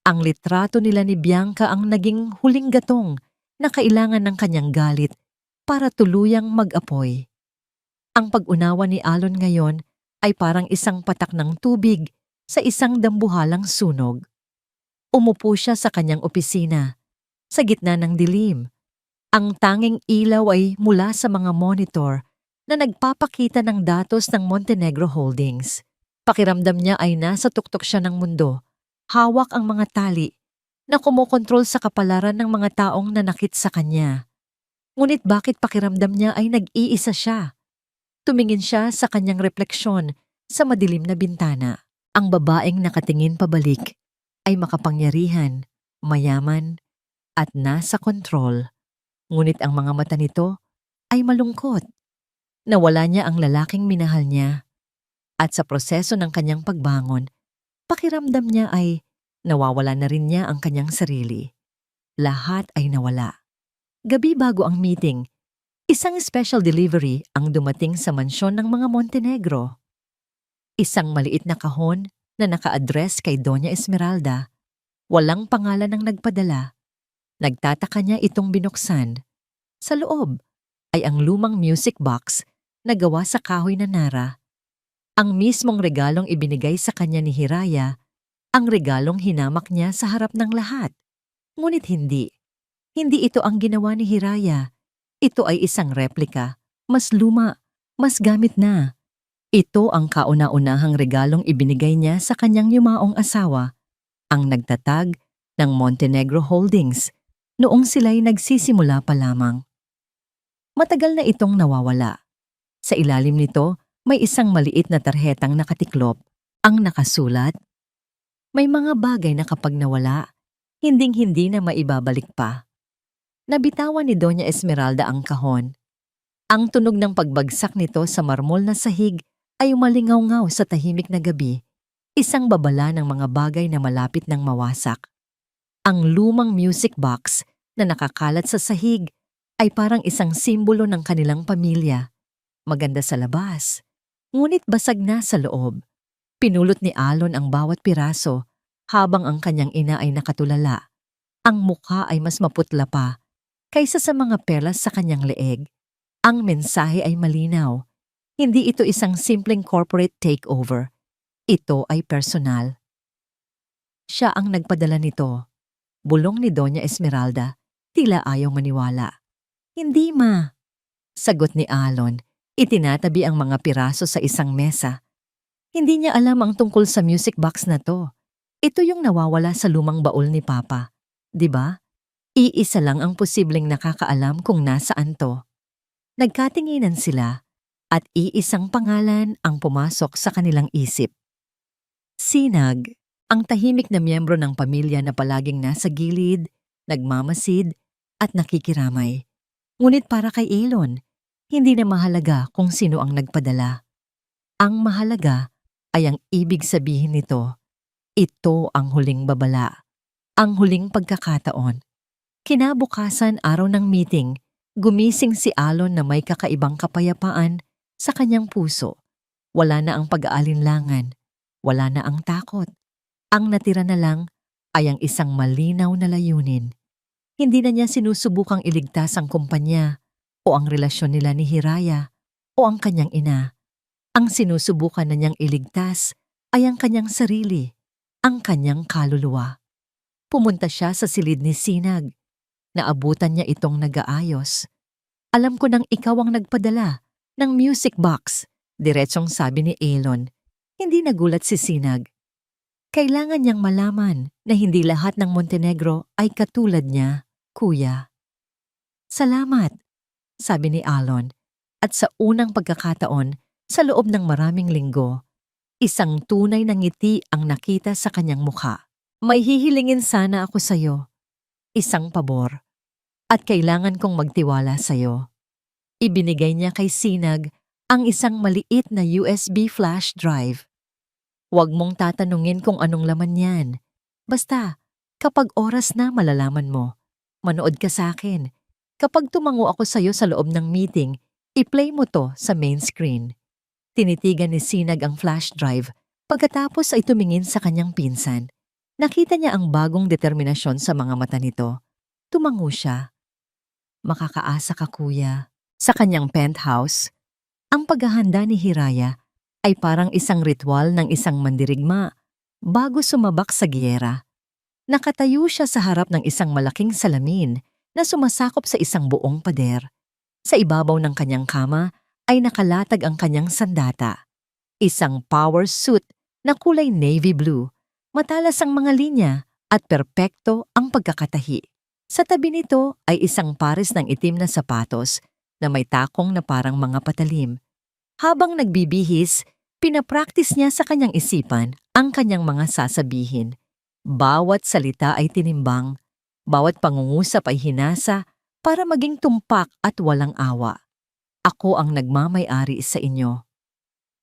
Ang litrato nila ni Bianca ang naging huling gatong na kailangan ng kanyang galit para tuluyang mag-apoy. Ang pag-unawa ni Alon ngayon ay parang isang patak ng tubig sa isang dambuhalang sunog. Umupo siya sa kanyang opisina, sa gitna ng dilim. Ang tanging ilaw ay mula sa mga monitor na nagpapakita ng datos ng Montenegro Holdings. Pakiramdam niya ay nasa tuktok siya ng mundo. Hawak ang mga tali na kumokontrol sa kapalaran ng mga taong nanakit sa kanya. Ngunit bakit pakiramdam niya ay nag-iisa siya? Tumingin siya sa kanyang refleksyon sa madilim na bintana. Ang babaeng nakatingin pabalik ay makapangyarihan, mayaman, at nasa kontrol. Ngunit ang mga mata nito ay malungkot. Nawala niya ang lalaking minahal niya. At sa proseso ng kanyang pagbangon, pakiramdam niya ay nawawala na rin niya ang kanyang sarili. Lahat ay nawala. Gabi bago ang meeting, isang special delivery ang dumating sa mansyon ng mga Montenegro. Isang maliit na kahon na naka-address kay Doña Esmeralda. Walang pangalan ng nagpadala. Nagtataka niya itong binuksan. Sa loob ay ang lumang music box na gawa sa kahoy na nara. Ang mismong regalong ibinigay sa kanya ni Hiraya, ang regalong hinamak niya sa harap ng lahat. Ngunit hindi. Hindi ito ang ginawa ni Hiraya. Ito ay isang replika, mas luma, mas gamit na. Ito ang kauna-unahang regalong ibinigay niya sa kanyang yumaong asawa, ang nagtatag ng Montenegro Holdings, noong sila'y nagsisimula pa lamang. Matagal na itong nawawala. Sa ilalim nito, may isang maliit na tarhetang nakatiklop. Ang nakasulat, may mga bagay na kapag nawala, hinding-hindi na maibabalik pa. Nabitawan ni Doña Esmeralda ang kahon. Ang tunog ng pagbagsak nito sa marmol na sahig ay umalingaw-ngaw sa tahimik na gabi, isang babala ng mga bagay na malapit ng mawasak. Ang lumang music box na nakakalat sa sahig ay parang isang simbolo ng kanilang pamilya. Maganda sa labas, ngunit basag na sa loob. Pinulot ni Alon ang bawat piraso habang ang kanyang ina ay nakatulala. Ang mukha ay mas maputla pa kaysa sa mga perlas sa kanyang leeg. Ang mensahe ay malinaw. Hindi ito isang simpleng corporate takeover. Ito ay personal. Siya ang nagpadala nito. Bulong ni Doña Esmeralda, tila ayaw maniwala. Hindi ma. Sagot ni Alon, itinatabi ang mga piraso sa isang mesa. Hindi niya alam ang tungkol sa music box na to. Ito yung nawawala sa lumang baul ni Papa. 'Di ba? Iisa lang ang posibleng nakakaalam kung nasaan to. Nagkatinginan sila at iisang pangalan ang pumasok sa kanilang isip. Sinag, ang tahimik na miyembro ng pamilya na palaging nasa gilid, nagmamasid at nakikiramay. Ngunit para kay Elon, hindi na mahalaga kung sino ang nagpadala. Ang mahalaga ay ang ibig sabihin nito. Ito ang huling babala, ang huling pagkakataon. Kinabukasan araw ng meeting, gumising si Alon na may kakaibang kapayapaan sa kanyang puso. Wala na ang pag-aalinlangan, wala na ang takot. Ang natira na lang ay ang isang malinaw na layunin. Hindi na niya sinusubukang iligtas ang kumpanya o ang relasyon nila ni Hiraya o ang kanyang ina. Ang sinusubukan na niyang iligtas ay ang kanyang sarili, ang kanyang kaluluwa. Pumunta siya sa silid ni Sinag. Naabutan niya itong nag-aayos. Alam ko nang ikaw ang nagpadala ng music box, diretsong sabi ni Elon. Hindi nagulat si Sinag. Kailangan niyang malaman na hindi lahat ng Montenegro ay katulad niya, kuya. Salamat, sabi ni Alon. At sa unang pagkakataon, sa loob ng maraming linggo, isang tunay na ngiti ang nakita sa kanyang mukha. May hihilingin sana ako sa'yo. Isang pabor. At kailangan kong magtiwala sa'yo. Ibinigay niya kay Sinag ang isang maliit na USB flash drive. Huwag mong tatanungin kung anong laman yan. Basta, kapag oras na malalaman mo, manood ka sa akin. Kapag tumango ako sa'yo sa loob ng meeting, i-play mo to sa main screen. Tinitigan ni Sinag ang flash drive, pagkatapos ay tumingin sa kanyang pinsan. Nakita niya ang bagong determinasyon sa mga mata nito. Tumango siya. Makakaasa ka, kuya. Sa kanyang penthouse, ang paghahanda ni Hiraya ay parang isang ritual ng isang mandirigma bago sumabak sa giyera. Nakatayo siya sa harap ng isang malaking salamin na sumasakop sa isang buong pader. Sa ibabaw ng kanyang kama ay nakalatag ang kanyang sandata. Isang power suit na kulay navy blue, matalas ang mga linya at perpekto ang pagkakatahi. Sa tabi nito ay isang pares ng itim na sapatos na may takong na parang mga patalim. Habang nagbibihis, pinapraktis niya sa kanyang isipan ang kanyang mga sasabihin. Bawat salita ay tinimbang, bawat pangungusap ay hinasa para maging tumpak at walang awa. Ako ang nagmamay-ari sa inyo.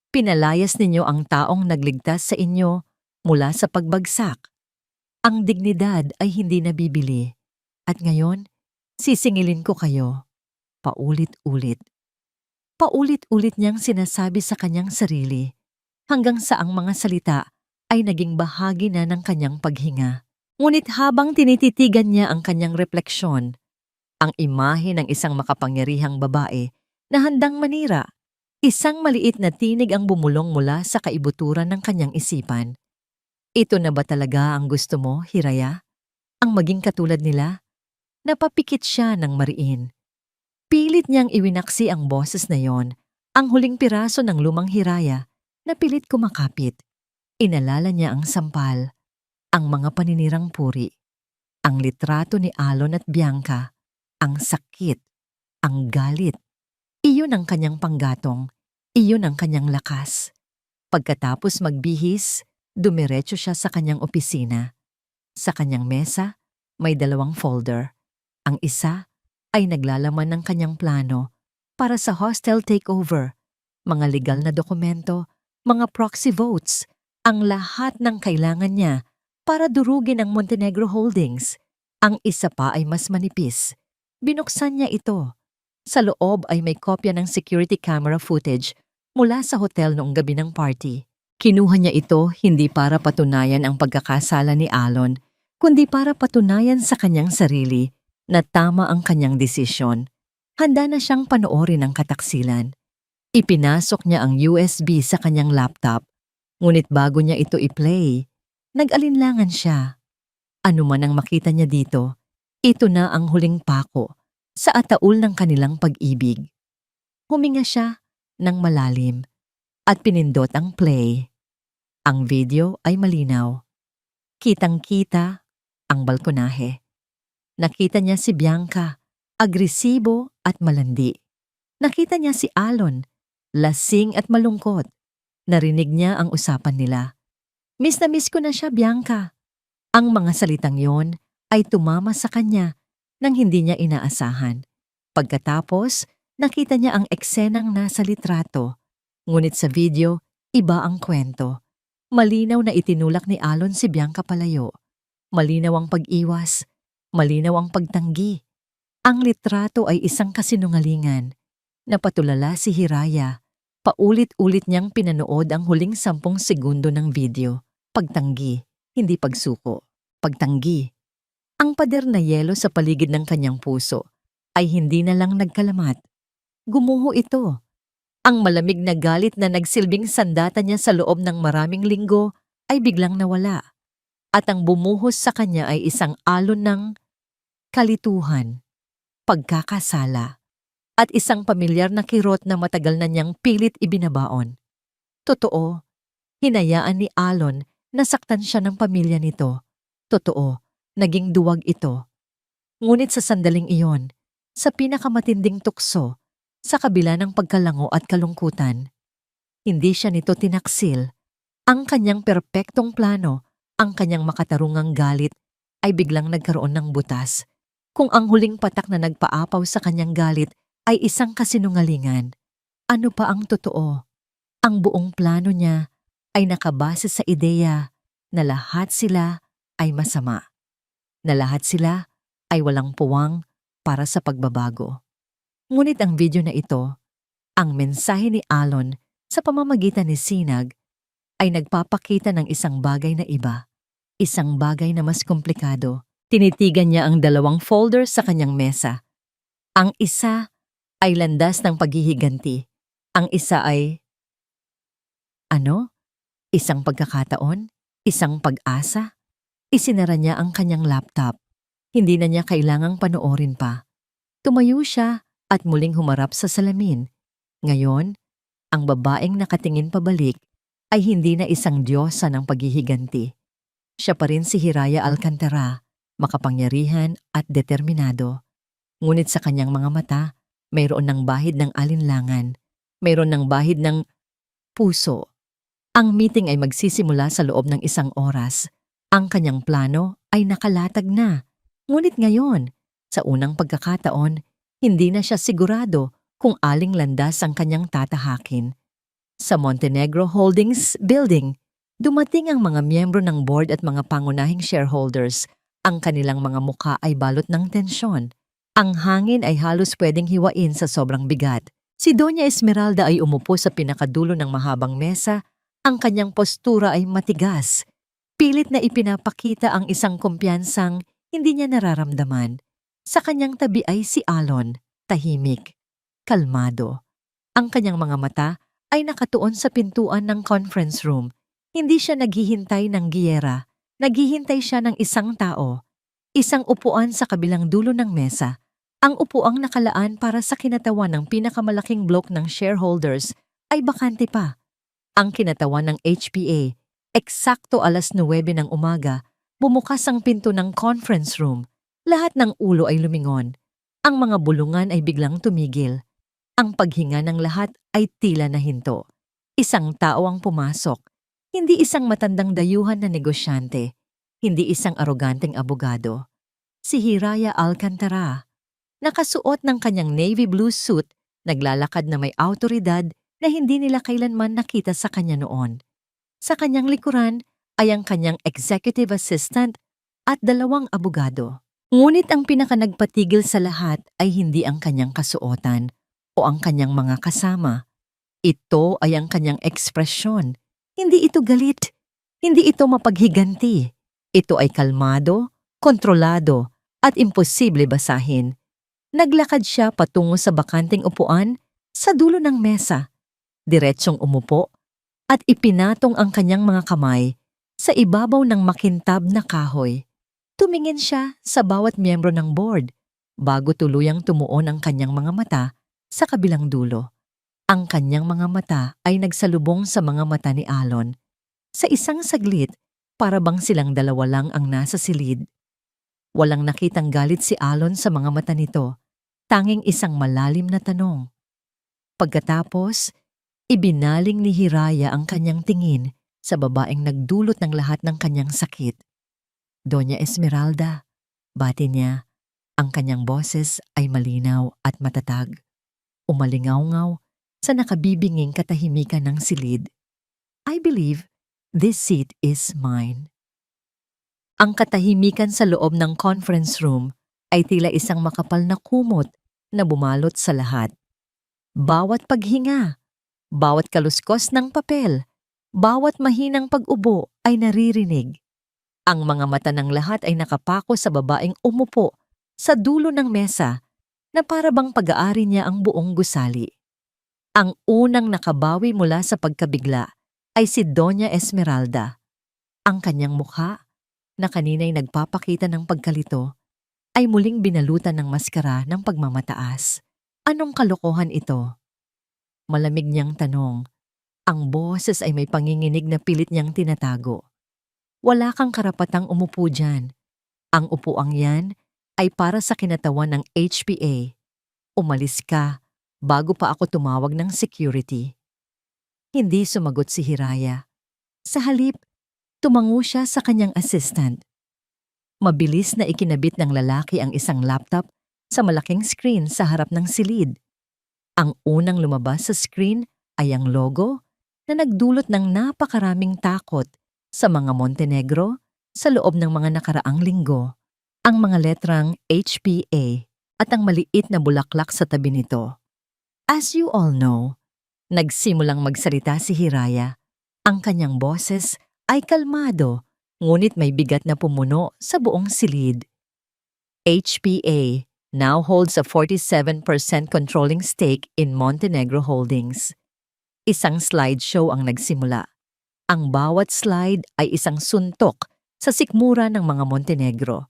Pinalayas ninyo ang taong nagligtas sa inyo mula sa pagbagsak. Ang dignidad ay hindi nabibili. At ngayon, sisingilin ko kayo. Paulit-ulit. Paulit-ulit niyang sinasabi sa kanyang sarili hanggang sa ang mga salita ay naging bahagi na ng kanyang paghinga. Ngunit habang tinititigan niya ang kanyang refleksyon, ang imahe ng isang makapangyarihang babae na handang manira, isang maliit na tinig ang bumulong mula sa kaibuturan ng kanyang isipan. Ito na ba talaga ang gusto mo, Hiraya? Ang maging katulad nila? Napapikit siya ng mariin. Pilit niyang iwinaksi ang boses na yon, ang huling piraso ng lumang Hiraya na pilit kumakapit. Inalala niya ang sampal, ang mga paninirang puri, ang litrato ni Alon at Bianca, ang sakit, ang galit. Iyon ang kanyang panggatong, iyon ang kanyang lakas. Pagkatapos magbihis, dumiretso siya sa kanyang opisina. Sa kanyang mesa, may 2 folder. Ang isa ay naglalaman ng kanyang plano para sa hostile takeover, mga legal na dokumento, mga proxy votes, ang lahat ng kailangan niya para durugin ang Montenegro Holdings. Ang isa pa ay mas manipis. Binuksan niya ito. Sa loob ay may kopya ng security camera footage mula sa hotel noong gabi ng party. Kinuha niya ito hindi para patunayan ang pagkakasala ni Alon, kundi para patunayan sa kanyang sarili na tama ang kanyang desisyon. Handa na siyang panoorin ang kataksilan. Ipinasok niya ang USB sa kanyang laptop, ngunit bago niya ito i-play, nag-alinlangan siya. Ano man ang makita niya dito, ito na ang huling pako sa ataol ng kanilang pag-ibig. Huminga siya ng malalim at pinindot ang play. Ang video ay malinaw. Kitang-kita ang balkonahe. Nakita niya si Bianca, agresibo at malandi. Nakita niya si Alon, lasing at malungkot. Narinig niya ang usapan nila. Miss na miss ko na siya, Bianca. Ang mga salitang yon ay tumama sa kanya nang hindi niya inaasahan. Pagkatapos, nakita niya ang eksenang nasa litrato. Ngunit sa video, iba ang kwento. Malinaw na itinulak ni Alon si Bianca palayo. Malinaw ang pag-iwas. Malinaw ang pagtanggi. Ang litrato ay isang kasinungalingan. Napatulala si Hiraya. Paulit-ulit niyang pinanood ang huling 10 segundo ng video. Pagtanggi, hindi pagsuko. Pagtanggi. Ang pader na yelo sa paligid ng kanyang puso ay hindi na lang nagkalamat. Gumuho ito. Ang malamig na galit na nagsilbing sandata niya sa loob ng maraming linggo ay biglang nawala. At ang bumuhos sa kanya ay isang alon ng kalituhan, pagkakasala, at isang pamilyar na kirot na matagal na niyang pilit ibinabaon. Totoo, hinayaan ni Alon na saktan siya ng pamilya nito. Totoo, naging duwag ito. Ngunit sa sandaling iyon, sa pinakamatinding tukso, sa kabila ng pagkalango at kalungkutan, hindi siya nito tinaksil. Ang kanyang perpektong plano Ang kanyang makatarungang galit ay biglang nagkaroon ng butas. Kung ang huling patak na nagpaapaw sa kanyang galit ay isang kasinungalingan, ano pa ang totoo? Ang buong plano niya ay nakabase sa ideya na lahat sila ay masama, na lahat sila ay walang puwang para sa pagbabago. Ngunit ang video na ito, ang mensahe ni Alon sa pamamagitan ni Sinag, ay nagpapakita ng isang bagay na iba, isang bagay na mas komplikado. Tinitigan niya ang dalawang folder sa kanyang mesa. Ang isa ay landas ng paghihiganti. Ang isa ay, ano? Isang pagkakataon? Isang pag-asa? Isinara niya ang kanyang laptop. Hindi na niya kailangang panoorin pa. Tumayo siya at muling humarap sa salamin. Ngayon, ang babaeng nakatingin pabalik ay hindi na isang diyosa ng paghihiganti. Siya pa rin si Hiraya Alcantara, makapangyarihan at determinado. Ngunit sa kanyang mga mata, mayroon ng bahid ng alinlangan, mayroon ng bahid ng puso. Ang meeting ay magsisimula sa loob ng 1 oras. Ang kanyang plano ay nakalatag na. Ngunit ngayon, sa unang pagkakataon, hindi na siya sigurado kung aling landas ang kanyang tatahakin. Sa Montenegro Holdings Building, dumating ang mga miyembro ng board at mga pangunahing shareholders. Ang kanilang mga mukha ay balot ng tensyon. Ang hangin ay halos pwedeng hiwain sa sobrang bigat. Si Doña Esmeralda ay umupo sa pinakadulo ng mahabang mesa. Ang kanyang postura ay matigas. Pilit na ipinapakita ang isang kumpiyansang hindi niya nararamdaman. Sa kanyang tabi ay si Alon, tahimik, kalmado. Ang kanyang mga mata ay nakatuon sa pintuan ng conference room. Hindi siya naghihintay ng giyera. Naghihintay siya ng isang tao. Isang upuan sa kabilang dulo ng mesa. Ang upuang nakalaan para sa kinatawan ng pinakamalaking block ng shareholders ay bakante pa. Ang kinatawan ng HPA, eksakto 9:09 ng umaga, bumukas ang pinto ng conference room. Lahat ng ulo ay lumingon. Ang mga bulungan ay biglang tumigil. Ang paghinga ng lahat ay tila nahinto. Isang tao ang pumasok. Hindi isang matandang dayuhan na negosyante. Hindi isang aroganteng abogado. Si Hiraya Alcantara. Nakasuot ng kanyang navy blue suit, naglalakad na may awtoridad na hindi nila kailanman nakita sa kanya noon. Sa kanyang likuran ay ang kanyang executive assistant at 2 abogado. Ngunit ang pinakanagpatigil sa lahat ay hindi ang kanyang kasuotan o ang kanyang mga kasama. Ito ay ang kanyang ekspresyon. Hindi ito galit. Hindi ito mapaghiganti. Ito ay kalmado, kontrolado, at imposible basahin. Naglakad siya patungo sa bakanting upuan sa dulo ng mesa. Diretsong umupo at ipinatong ang kanyang mga kamay sa ibabaw ng makintab na kahoy. Tumingin siya sa bawat miyembro ng board bago tuluyang tumuon ang kanyang mga mata sa kabilang dulo. Ang kanyang mga mata ay nagsalubong sa mga mata ni Alon. Sa isang saglit, para bang silang dalawa lang ang nasa silid. Walang nakitang galit si Alon sa mga mata nito, tanging isang malalim na tanong. Pagkatapos, ibinaling ni Hiraya ang kanyang tingin sa babaeng nagdulot ng lahat ng kanyang sakit. Doña Esmeralda, bati niya. Ang kanyang boses ay malinaw at matatag. Umalingaw-ngaw sa nakabibinging katahimikan ng silid. I believe this seat is mine. Ang katahimikan sa loob ng conference room ay tila isang makapal na kumot na bumalot sa lahat. Bawat paghinga, bawat kaluskos ng papel, bawat mahinang pag-ubo ay naririnig. Ang mga mata ng lahat ay nakapako sa babaeng umupo sa dulo ng mesa na para bang pag-aari niya ang buong gusali. Ang unang nakabawi mula sa pagkabigla ay si Doña Esmeralda. Ang kanyang mukha, na kanina'y nagpapakita ng pagkalito, ay muling binalutan ng maskara ng pagmamataas. Anong kalokohan ito? Malamig niyang tanong. Ang boses ay may panginginig na pilit niyang tinatago. Wala kang karapatang umupo dyan. Ang upuang yan ay para sa kinatawan ng HPA. Umalis ka bago pa ako tumawag ng security. Hindi sumagot si Hiraya. Sa halip, Tumango siya sa kanyang assistant. Mabilis na ikinabit ng lalaki ang isang laptop sa malaking screen sa harap ng silid. Ang unang lumabas sa screen ay ang logo na nagdulot ng napakaraming takot sa mga Montenegro sa loob ng mga nakaraang linggo. Ang mga letrang HPA at ang maliit na bulaklak sa tabi nito. As you all know, nagsimulang magsalita si Hiraya. Ang kanyang boses ay kalmado, ngunit may bigat na pumuno sa buong silid. HPA now holds a 47% controlling stake in Montenegro Holdings. Isang slideshow ang nagsimula. Ang bawat slide ay isang suntok sa sikmura ng mga Montenegro.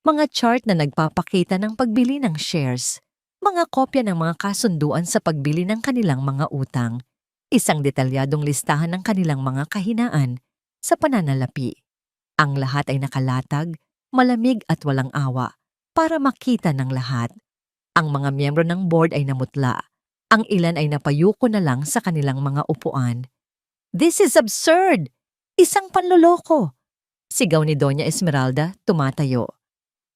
Mga chart na nagpapakita ng pagbili ng shares, mga kopya ng mga kasunduan sa pagbili ng kanilang mga utang, isang detalyadong listahan ng kanilang mga kahinaan sa pananalapi. Ang lahat ay nakalatag, malamig at walang awa para makita ng lahat. Ang mga miyembro ng board ay namutla. Ang ilan ay napayuko na lang sa kanilang mga upuan. "This is absurd! Isang panloloko!" Sigaw ni Doña Esmeralda, tumatayo.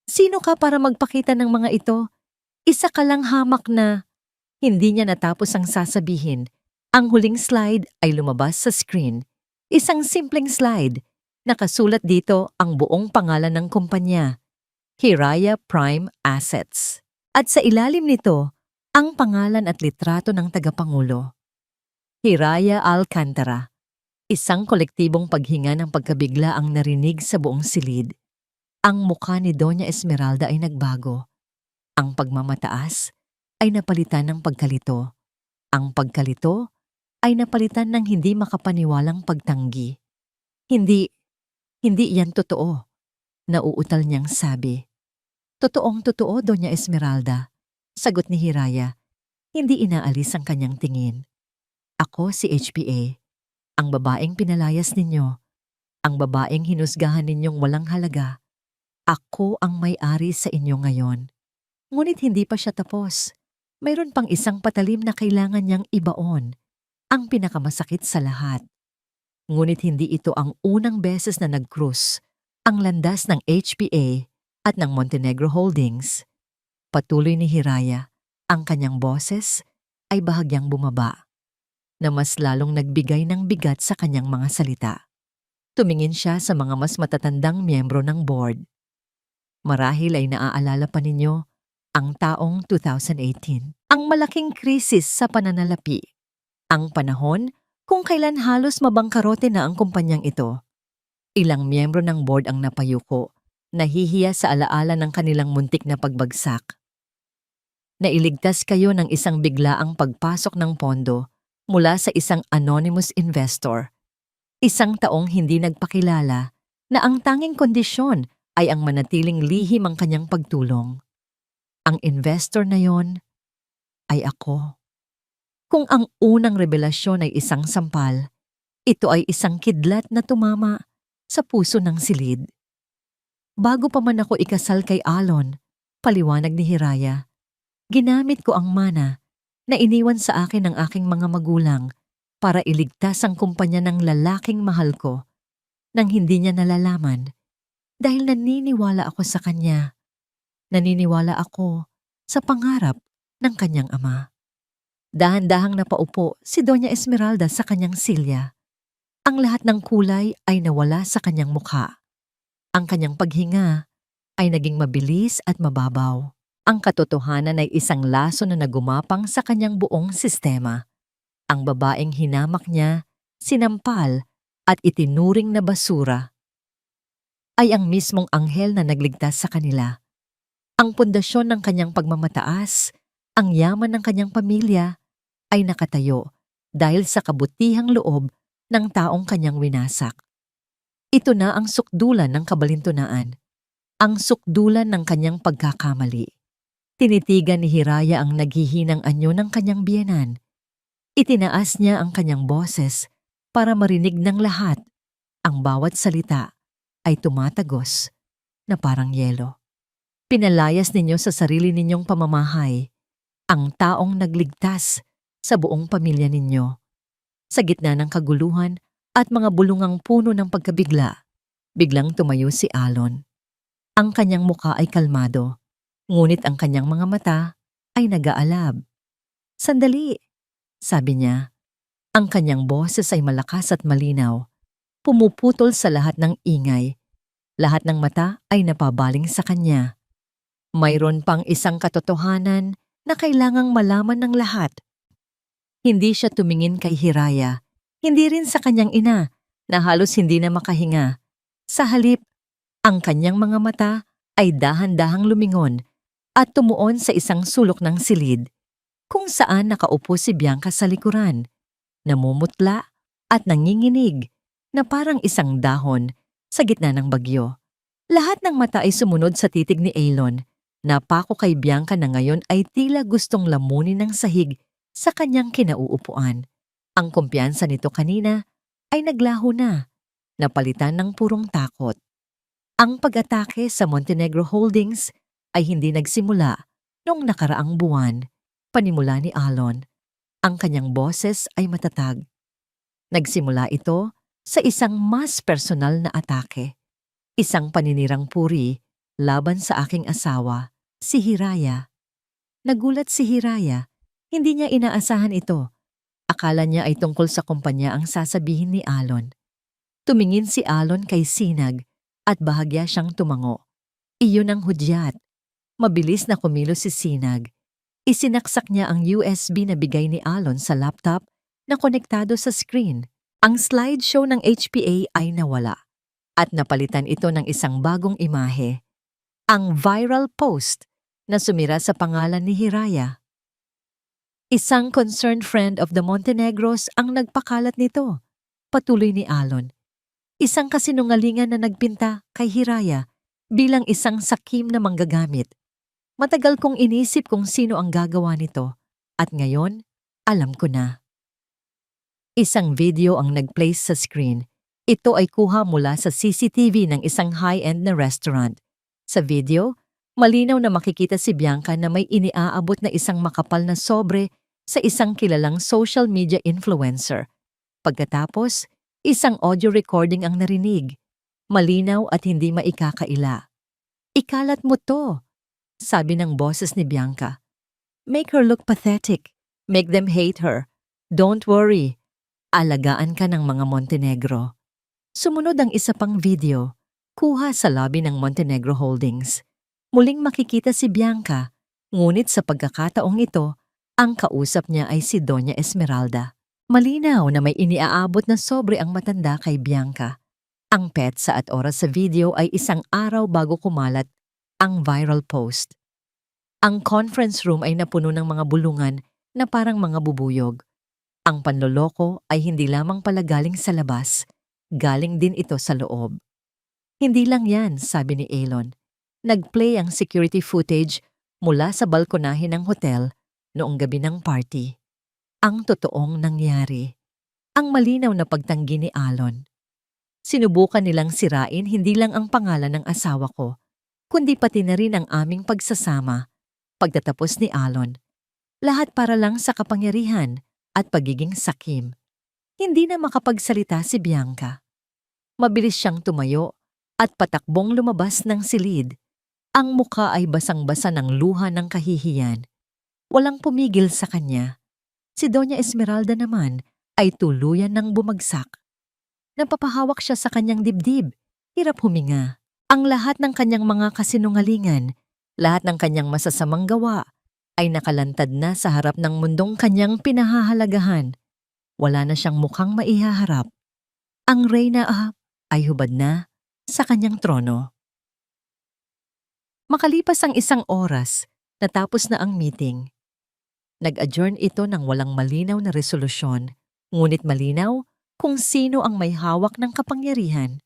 "Sino ka para magpakita ng mga ito? Isa ka lang hamak na..." Hindi niya natapos ang sasabihin. Ang huling slide ay lumabas sa screen. Isang simpleng slide. Nakasulat dito ang buong pangalan ng kumpanya, Hiraya Prime Assets. At sa ilalim nito, ang pangalan at litrato ng tagapangulo. Hiraya Alcantara. Isang kolektibong paghinga ng pagkabigla ang narinig sa buong silid. Ang mukha ni Doña Esmeralda ay nagbago. Ang pagmamataas ay napalitan ng pagkalito. Ang pagkalito ay napalitan ng hindi makapaniwalang pagtanggi. Hindi yan totoo. Nauutal niyang sabi. "Totoong totoo, Doña Esmeralda," sagot ni Hiraya. Hindi inaalis ang kanyang tingin. "Ako si HPA, ang babaeng pinalayas ninyo, ang babaeng hinusgahan ninyong walang halaga. Ako ang may-ari sa inyo ngayon." Ngunit hindi pa siya tapos. Mayroon pang isang patalim na kailangan niyang ibaon. Ang pinakamasakit sa lahat. Ngunit hindi ito ang unang beses na nag-cruise ang landas ng HPA at ng Montenegro Holdings. Patuloy ni Hiraya, ang kanyang boses ay bahagyang bumaba, na mas lalong nagbigay ng bigat sa kanyang mga salita. Tumingin siya sa mga mas matatandang miyembro ng board. Marahil ay naaalala pa ninyo ang taong 2018, ang malaking krisis sa pananalapi. Ang panahon kung kailan halos mabangkarote na ang kumpanyang ito. Ilang miyembro ng board ang napayuko, nahihiya sa alaala ng kanilang muntik na pagbagsak. Nailigtas kayo ng isang biglaang pagpasok ng pondo mula sa isang anonymous investor. Isang taong hindi nagpakilala na ang tanging kondisyon ay ang manatiling lihim ang kanyang pagtulong. Ang investor na yon ay ako. Kung ang unang revelasyon ay isang sampal, ito ay isang kidlat na tumama sa puso ng silid. Bago pa man ako ikasal kay Alon, paliwanag ni Hiraya, ginamit ko ang mana na iniwan sa akin ng aking mga magulang para iligtas ang kumpanya ng lalaking mahal ko nang hindi niya nalalaman dahil naniniwala ako sa kanya. Naniniwala ako sa pangarap ng kanyang ama. Dahan-dahang napaupo si Doña Esmeralda sa kanyang silya. Ang lahat ng kulay ay nawala sa kanyang mukha. Ang kanyang paghinga ay naging mabilis at mababaw. Ang katotohanan ay isang laso na nagumapang sa kanyang buong sistema. Ang babaeng hinamak niya, sinampal at itinuring na basura ay ang mismong anghel na nagligtas sa kanila. Ang pundasyon ng kanyang pagmamataas, ang yaman ng kanyang pamilya, ay nakatayo dahil sa kabutihang loob ng taong kanyang winasak. Ito na ang sukdulan ng kabalintunaan, ang sukdulan ng kanyang pagkakamali. Tinitigan ni Hiraya ang naghihinang anyo ng kanyang biyenan. Itinaas niya ang kanyang boses para marinig ng lahat. Ang bawat salita ay tumatagos na parang yelo. Pinalayas ninyo sa sarili ninyong pamamahay ang taong nagligtas sa buong pamilya ninyo. Sa gitna ng kaguluhan at mga bulungang puno ng pagkabigla, biglang tumayo si Alon. Ang kanyang muka ay kalmado, ngunit ang kanyang mga mata ay nag-aalab. "Sandali," sabi niya. Ang kanyang boses ay malakas at malinaw, pumuputol sa lahat ng ingay. Lahat ng mata ay napabaling sa kanya. Mayroon pang isang katotohanan na kailangang malaman ng lahat. Hindi siya tumingin kay Hiraya, hindi rin sa kanyang ina na halos hindi na makahinga. Sa halip, ang kanyang mga mata ay dahan-dahang lumingon at tumuon sa isang sulok ng silid, kung saan nakaupo si Bianca sa likuran, namumutla at nanginginig na parang isang dahon sa gitna ng bagyo. Lahat ng mata ay sumunod sa titig ni Alon, na pako kay Bianca na ngayon ay tila gustong lamunin ng sahig sa kanyang kinauupuan. Ang kumpiyansa nito kanina ay naglaho na, napalitan ng purong takot. Ang pag-atake sa Montenegro Holdings ay hindi nagsimula noong nakaraang buwan, panimula ni Alon. Ang kanyang boses ay matatag. Nagsimula ito sa isang mas personal na atake. Isang paninirang puri laban sa aking asawa, si Hiraya. Nagulat si Hiraya. Hindi niya inaasahan ito. Akala niya ay tungkol sa kumpanya ang sasabihin ni Alon. Tumingin si Alon kay Sinag at bahagya siyang tumango. Iyon ang hudyat. Mabilis na kumilos si Sinag. Isinaksak niya ang USB na bigay ni Alon sa laptop na konektado sa screen. Ang slideshow ng HPA ay nawala at napalitan ito ng isang bagong imahe. Ang viral post na sumira sa pangalan ni Hiraya. Isang concerned friend of the Montenegros ang nagpakalat nito, patuloy ni Alon. Isang kasinungalingan na nagpinta kay Hiraya bilang isang sakim na manggagamit. Matagal kong inisip kung sino ang gagawa nito at ngayon, alam ko na. Isang video ang nag-play sa screen. Ito ay kuha mula sa CCTV ng isang high-end na restaurant. Sa video, malinaw na makikita si Bianca na may iniaabot na isang makapal na sobre sa isang kilalang social media influencer. Pagkatapos, isang audio recording ang narinig. Malinaw at hindi maikakaila. "Ikalat mo to," sabi ng boses ni Bianca. "Make her look pathetic. Make them hate her. Don't worry. Alagaan ka ng mga Montenegro." Sumunod ang isa pang video, kuha sa lobby ng Montenegro Holdings. Muling makikita si Bianca, ngunit sa pagkakataong ito, ang kausap niya ay si Doña Esmeralda. Malinaw na may iniaabot na sobre ang matanda kay Bianca. Ang petsa at oras sa video ay isang araw bago kumalat ang viral post. Ang conference room ay napuno ng mga bulungan na parang mga bubuyog. Ang panloloko ay hindi lamang pala galing sa labas, galing din ito sa loob. Hindi lang yan, sabi ni Alon. Nag-play ang security footage mula sa balkonahe ng hotel noong gabi ng party. Ang totoong nangyari. Ang malinaw na pagtanggi ni Alon. Sinubukan nilang sirain hindi lang ang pangalan ng asawa ko, kundi pati na rin ang aming pagsasama. Pagtatapos ni Alon, lahat para lang sa kapangyarihan at pagiging sakim. Hindi na makapagsalita si Bianca. Mabilis siyang tumayo at patakbong lumabas ng silid. Ang muka ay basang-basa ng luha ng kahihiyan. Walang pumigil sa kanya. Si Doña Esmeralda naman ay tuluyan ng bumagsak. Napapahawak siya sa kanyang dibdib, hirap huminga. Ang lahat ng kanyang mga kasinungalingan, lahat ng kanyang masasamang gawa, ay nakalantad na sa harap ng mundong kanyang pinahahalagahan. Wala na siyang mukhang maihaharap. Ang reyna ay hubad na sa kanyang trono. Makalipas ang isang oras, natapos na ang meeting. Nag-adjourn ito ng walang malinaw na resolusyon, ngunit malinaw kung sino ang may hawak ng kapangyarihan.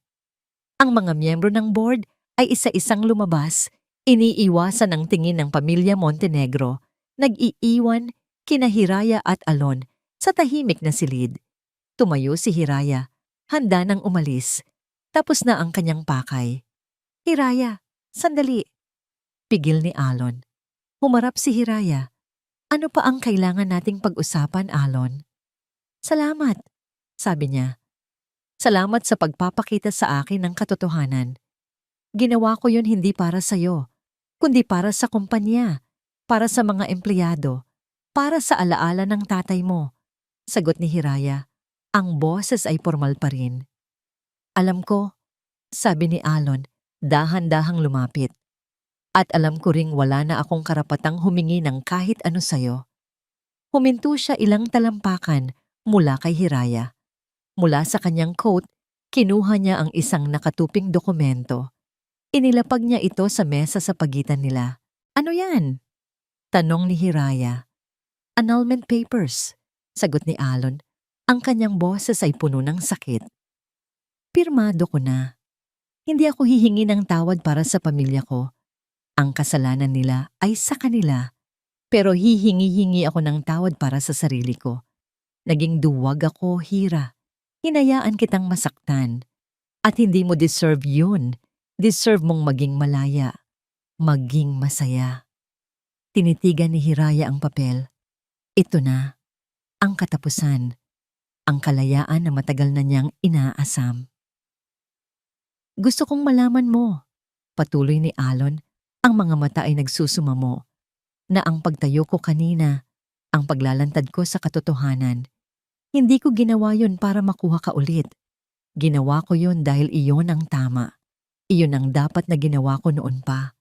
Ang mga miyembro ng board ay isa-isang lumabas, iniiwasan ang tingin ng pamilya Montenegro, nag-iiwan kina Hiraya at Alon sa tahimik na silid. Tumayo si Hiraya, handa nang umalis. Tapos na ang kanyang pakay. "Hiraya, sandali." Pigil ni Alon. Humarap si Hiraya. "Ano pa ang kailangan nating pag-usapan, Alon?" "Salamat," sabi niya. Salamat sa pagpapakita sa akin ng katotohanan. Ginawa ko yun hindi para sa'yo, kundi para sa kumpanya, para sa mga empleyado, para sa alaala ng tatay mo. Sagot ni Hiraya. Ang boses ay formal pa rin. Alam ko, sabi ni Alon, dahan-dahang lumapit. At alam ko ring wala na akong karapatang humingi ng kahit ano sa'yo. Huminto siya ilang talampakan mula kay Hiraya. Mula sa kanyang coat, kinuha niya ang isang nakatuping dokumento. Inilapag niya ito sa mesa sa pagitan nila. Ano yan? Tanong ni Hiraya. Annulment papers, sagot ni Alon. Ang kanyang boses ay puno ng sakit. Pirmado ko na. Hindi ako hihingi ng tawad para sa pamilya ko. Ang kasalanan nila ay sa kanila. Pero hihingi-hingi ako ng tawad para sa sarili ko. Naging duwag ako, Hira. Hinayaan kitang masaktan. At hindi mo deserve yun. Deserve mong maging malaya. Maging masaya. Tinitigan ni Hiraya ang papel. Ito na. Ang katapusan. Ang kalayaan na matagal na niyang inaasam. Gusto kong malaman mo, patuloy ni Alon, ang mga mata ay nagsusumamo, na ang pagtayo ko kanina, ang paglalantad ko sa katotohanan, hindi ko ginawa yun para makuha ka ulit. Ginawa ko yun dahil iyon ang tama. Iyon ang dapat na ginawa ko noon pa.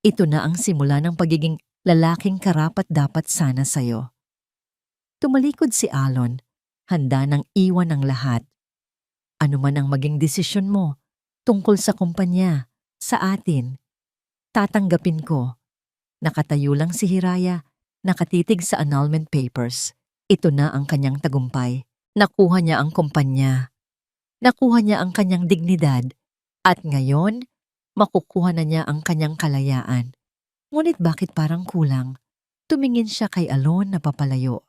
Ito na ang simula ng pagiging lalaking karapat-dapat sana sa'yo. Tumalikod si Alon, handa nang iwan ang lahat. Ano man ang maging desisyon mo, tungkol sa kumpanya, sa atin, tatanggapin ko. Nakatayo lang si Hiraya, nakatitig sa annulment papers. Ito na ang kanyang tagumpay. Nakuha niya ang kumpanya. Nakuha niya ang kanyang dignidad. At ngayon, makukuha na niya ang kanyang kalayaan. Ngunit bakit parang kulang? Tumingin siya kay Alon na papalayo.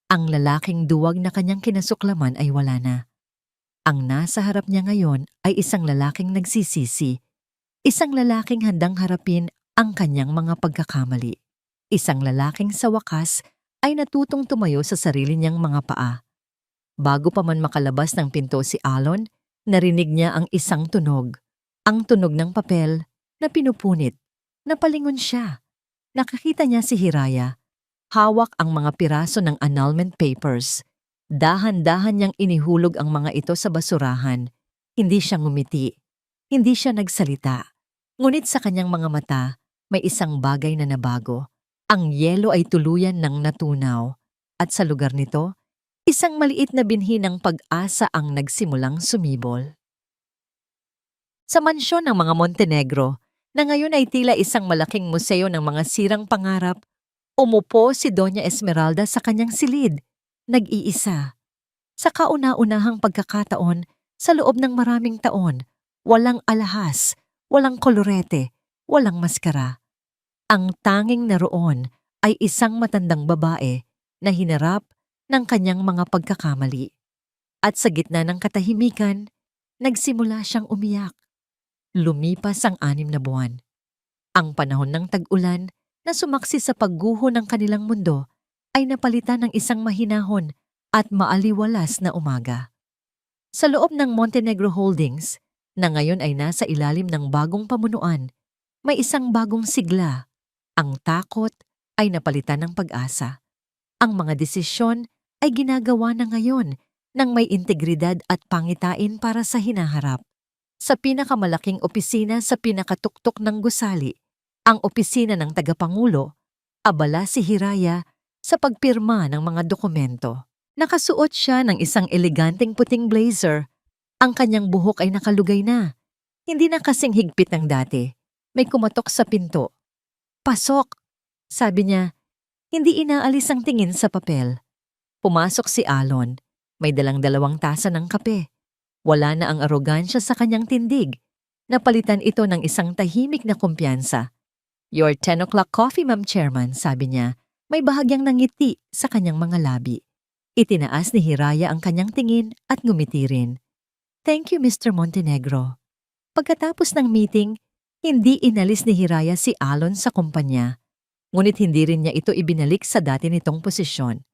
Ang lalaking duwag na kanyang kinasuklaman ay wala na. Ang nasa harap niya ngayon ay isang lalaking nagsisisi. Isang lalaking handang harapin ang kanyang mga pagkakamali. Isang lalaking sa wakas ay natutong tumayo sa sarili niyang mga paa. Bago pa man makalabas ng pinto si Alon, narinig niya ang isang tunog. Ang tunog ng papel na pinupunit. Napalingon siya. Nakakita niya si Hiraya. Hawak ang mga piraso ng annulment papers. Dahan-dahan niyang inihulog ang mga ito sa basurahan. Hindi siya ngumiti. Hindi siya nagsalita. Ngunit sa kanyang mga mata, may isang bagay na nabago. Ang yelo ay tuluyan ng natunaw. At sa lugar nito, isang maliit na binhi ng pag-asa ang nagsimulang sumibol. Sa mansyon ng mga Montenegro, na ngayon ay tila isang malaking museo ng mga sirang pangarap, umupo si Doña Esmeralda sa kanyang silid. Nag-iisa. Sa kauna-unahang pagkakataon, sa loob ng maraming taon, walang alahas, walang kolorete, walang maskara. Ang tanging naroon ay isang matandang babae na hinarap ng kanyang mga pagkakamali. At sa gitna ng katahimikan, nagsimula siyang umiyak. Lumipas ang 6 na buwan. Ang panahon ng tag-ulan na sumaksi sa pagguho ng kanilang mundo ay napalitan ng isang mahinahon at maaliwalas na umaga. Sa loob ng Montenegro Holdings, na ngayon ay nasa ilalim ng bagong pamunuan, may isang bagong sigla. Ang takot ay napalitan ng pag-asa. Ang mga desisyon ay ginagawa na ngayon ng may integridad at pangitain para sa hinaharap. Sa pinakamalaking opisina sa pinakatuktok ng gusali, ang opisina ng tagapangulo, abala si Hiraya sa pagpirma ng mga dokumento. Nakasuot siya ng isang eleganteng puting blazer. Ang kanyang buhok ay nakalugay na. Hindi na kasing higpit ng dati. May kumatok sa pinto. Pasok, sabi niya. Hindi inaalis ang tingin sa papel. Pumasok si Alon. May dalang 2 tasa ng kape. Wala na ang arogansya sa kanyang tindig. Napalitan ito ng isang tahimik na kumpiyansa. Your 10 o'clock coffee, Ma'am Chairman, sabi niya. May bahagyang nangiti sa kanyang mga labi. Itinaas ni Hiraya ang kanyang tingin at ngumiti rin. Thank you, Mr. Montenegro. Pagkatapos ng meeting, hindi inalis ni Hiraya si Alon sa kumpanya. Ngunit hindi rin niya ito ibinalik sa dati nitong posisyon.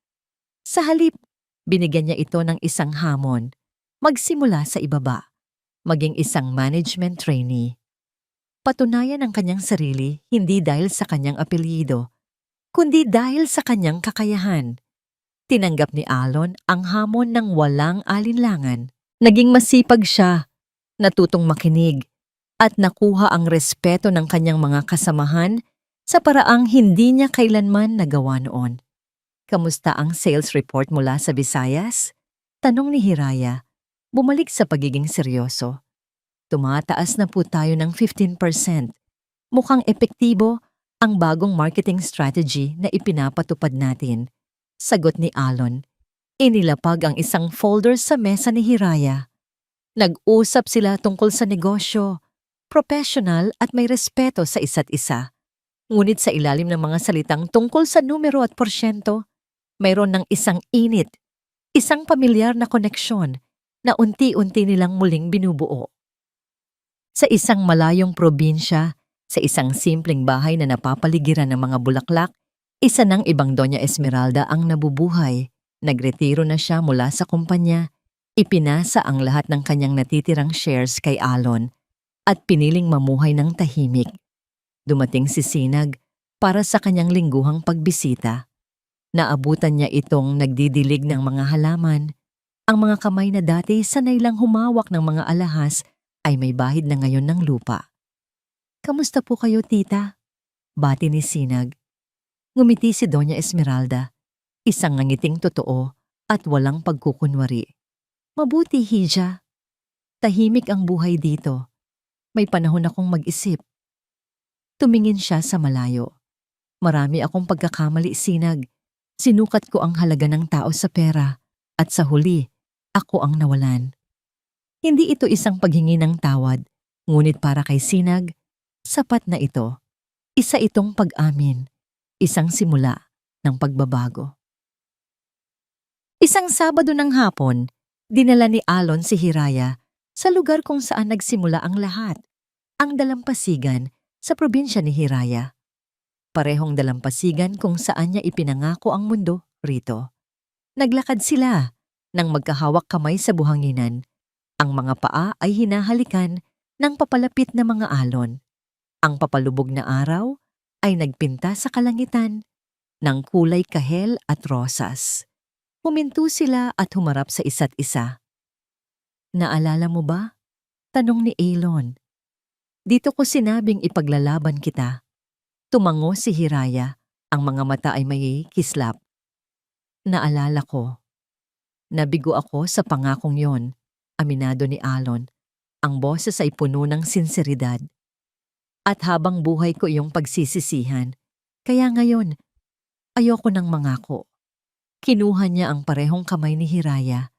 Sa halip, binigyan niya ito ng isang hamon. magsimula sa ibaba, maging isang management trainee. Patunayan ang kanyang sarili hindi dahil sa kanyang apelyido, kundi dahil sa kanyang kakayahan. Tinanggap ni Alon ang hamon ng walang alinlangan. Naging masipag siya, natutong makinig, at nakuha ang respeto ng kanyang mga kasamahan sa paraang hindi niya kailanman nagawa noon. Kamusta ang sales report mula sa Visayas? Tanong ni Hiraya, bumalik sa pagiging seryoso. Tumataas na po tayo ng 15%. Mukhang epektibo ang bagong marketing strategy na ipinapatupad natin. Sagot ni Alon. Inilapag ang isang folder sa mesa ni Hiraya. Nag-usap sila tungkol sa negosyo, professional at may respeto sa isa't isa. Ngunit sa ilalim ng mga salitang tungkol sa numero at porsyento, mayroon ng isang init, isang pamilyar na koneksyon na unti-unti nilang muling binubuo. Sa isang malayong probinsya, sa isang simpleng bahay na napapaligiran ng mga bulaklak, isa ng ibang Doña Esmeralda ang nabubuhay. Nagretiro na siya mula sa kumpanya, ipinasa ang lahat ng kanyang natitirang shares kay Alon at piniling mamuhay ng tahimik. Dumating si Sinag para sa kanyang lingguhang pagbisita. Naabutan niya itong nagdidilig ng mga halaman. Ang mga kamay na dati sanay lang humawak ng mga alahas ay may bahid na ngayon ng lupa. "Kamusta po kayo, tita?" Bati ni Sinag. Ngumiti si Doña Esmeralda, isang nangiting totoo at walang pagkukunwari. "Mabuti, Hija. Tahimik ang buhay dito. May panahon akong mag-isip." Tumingin siya sa malayo. "Marami akong pagkakamali, Sinag. Sinukat ko ang halaga ng tao sa pera at sa huli, ako ang nawalan." Hindi ito isang paghingi ng tawad, ngunit para kay Sinag, sapat na ito. Isa itong pag-amin, isang simula ng pagbabago. Isang Sabado ng hapon, dinala ni Alon si Hiraya sa lugar kung saan nagsimula ang lahat, ang dalampasigan sa probinsya ni Hiraya. Parehong dalampasigan kung saan niya ipinangako ang mundo rito. Naglakad sila nang magkahawak kamay sa buhanginan. Ang mga paa ay hinahalikan ng papalapit na mga alon. Ang papalubog na araw ay nagpinta sa kalangitan ng kulay kahel at rosas. Huminto sila at humarap sa isa't isa. "Naalala mo ba?" tanong ni Alon. "Dito ko sinabing ipaglalaban kita." Tumango si Hiraya, ang mga mata ay may kislap. "Naalala ko. Nabigo ako sa pangakong yon," aminado ni Alon. Ang boses ay puno ng sinseridad. "At habang buhay ko iyong pagsisisihan, kaya ngayon, ayoko nang mangako." Kinuha niya ang parehong kamay ni Hiraya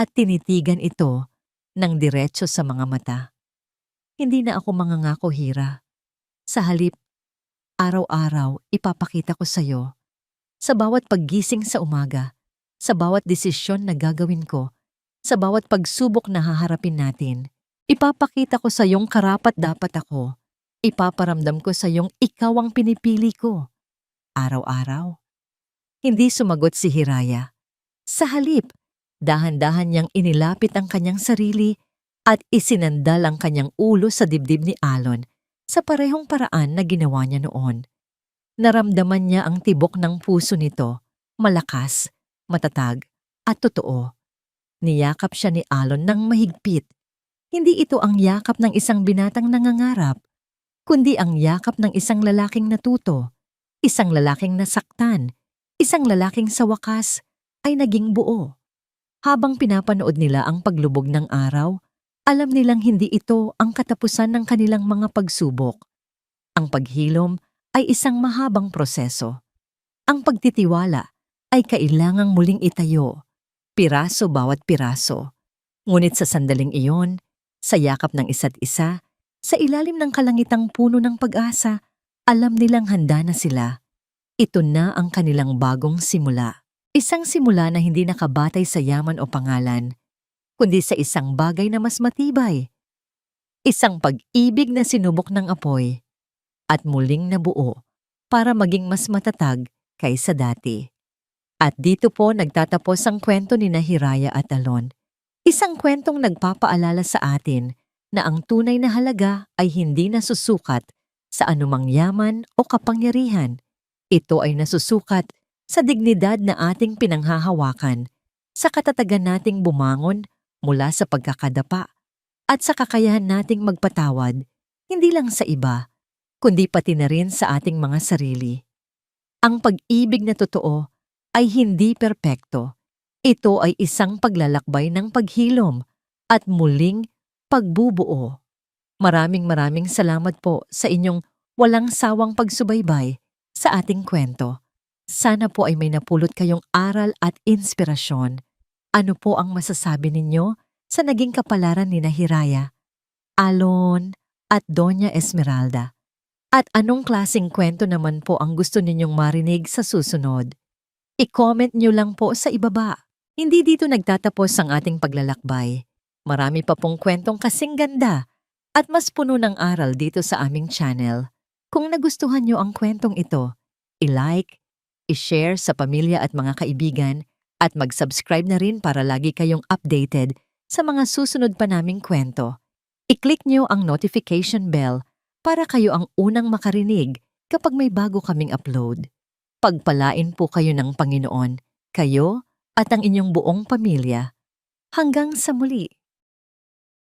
at tinitigan ito ng diretso sa mga mata. "Hindi na ako mangangako, Hira. Sa halip, araw-araw ipapakita ko sa iyo, sa bawat paggising sa umaga, sa bawat desisyon na gagawin ko, sa bawat pagsubok na haharapin natin, ipapakita ko sa iyong karapat-dapat ako. Ipaparamdam ko sa iyong ikaw ang pinipili ko. Araw-araw." Hindi sumagot si Hiraya. Sa halip, dahan-dahan niyang inilapit ang kanyang sarili at isinandal ang kanyang ulo sa dibdib ni Alon sa parehong paraan na ginawa niya noon. Naramdaman niya ang tibok ng puso nito, malakas, matatag, at totoo. Niyakap siya ni Alon ng mahigpit. Hindi ito ang yakap ng isang binatang nangangarap, kundi ang yakap ng isang lalaking natuto, isang lalaking nasaktan, isang lalaking sa wakas ay naging buo. Habang pinapanood nila ang paglubog ng araw, alam nilang hindi ito ang katapusan ng kanilang mga pagsubok. Ang paghilom ay isang mahabang proseso. Ang pagtitiwala ay kailangang muling itayo, piraso bawat piraso. Ngunit sa sandaling iyon, sa yakap ng isa't isa, sa ilalim ng kalangitang puno ng pag-asa, alam nilang handa na sila. Ito na ang kanilang bagong simula. Isang simula na hindi nakabatay sa yaman o pangalan, kundi sa isang bagay na mas matibay. Isang pag-ibig na sinubok ng apoy at muling nabuo para maging mas matatag kaysa dati. At dito po nagtatapos ang kwento ni Hiraya at Alon. Isang kwentong nagpapaalala sa atin na ang tunay na halaga ay hindi nasusukat sa anumang yaman o kapangyarihan. Ito ay nasusukat sa dignidad na ating pinanghahawakan, sa katatagan nating bumangon mula sa pagkakadapa, at sa kakayahan nating magpatawad, hindi lang sa iba, kundi pati na rin sa ating mga sarili. Ang pag-ibig na totoo ay hindi perpekto. Ito ay isang paglalakbay ng paghilom at muling pagbubuo. Maraming salamat po sa inyong walang sawang pagsubaybay sa ating kwento. Sana po ay may napulot kayong aral at inspirasyon. Ano po ang masasabi ninyo sa naging kapalaran ni Hiraya, Alon at Doña Esmeralda? At anong klaseng kwento naman po ang gusto ninyong marinig sa susunod? I-comment nyo lang po sa ibaba. Hindi dito nagtatapos ang ating paglalakbay. Marami pa pong kwentong kasing ganda at mas puno ng aral dito sa aming channel. Kung nagustuhan nyo ang kwentong ito, i-like, i-share sa pamilya at mga kaibigan at mag-subscribe na rin para lagi kayong updated sa mga susunod pa naming kwento. I-click nyo ang notification bell para kayo ang unang makarinig kapag may bago kaming upload. Pagpalain po kayo ng Panginoon, kayo at ang inyong buong pamilya. Hanggang sa muli.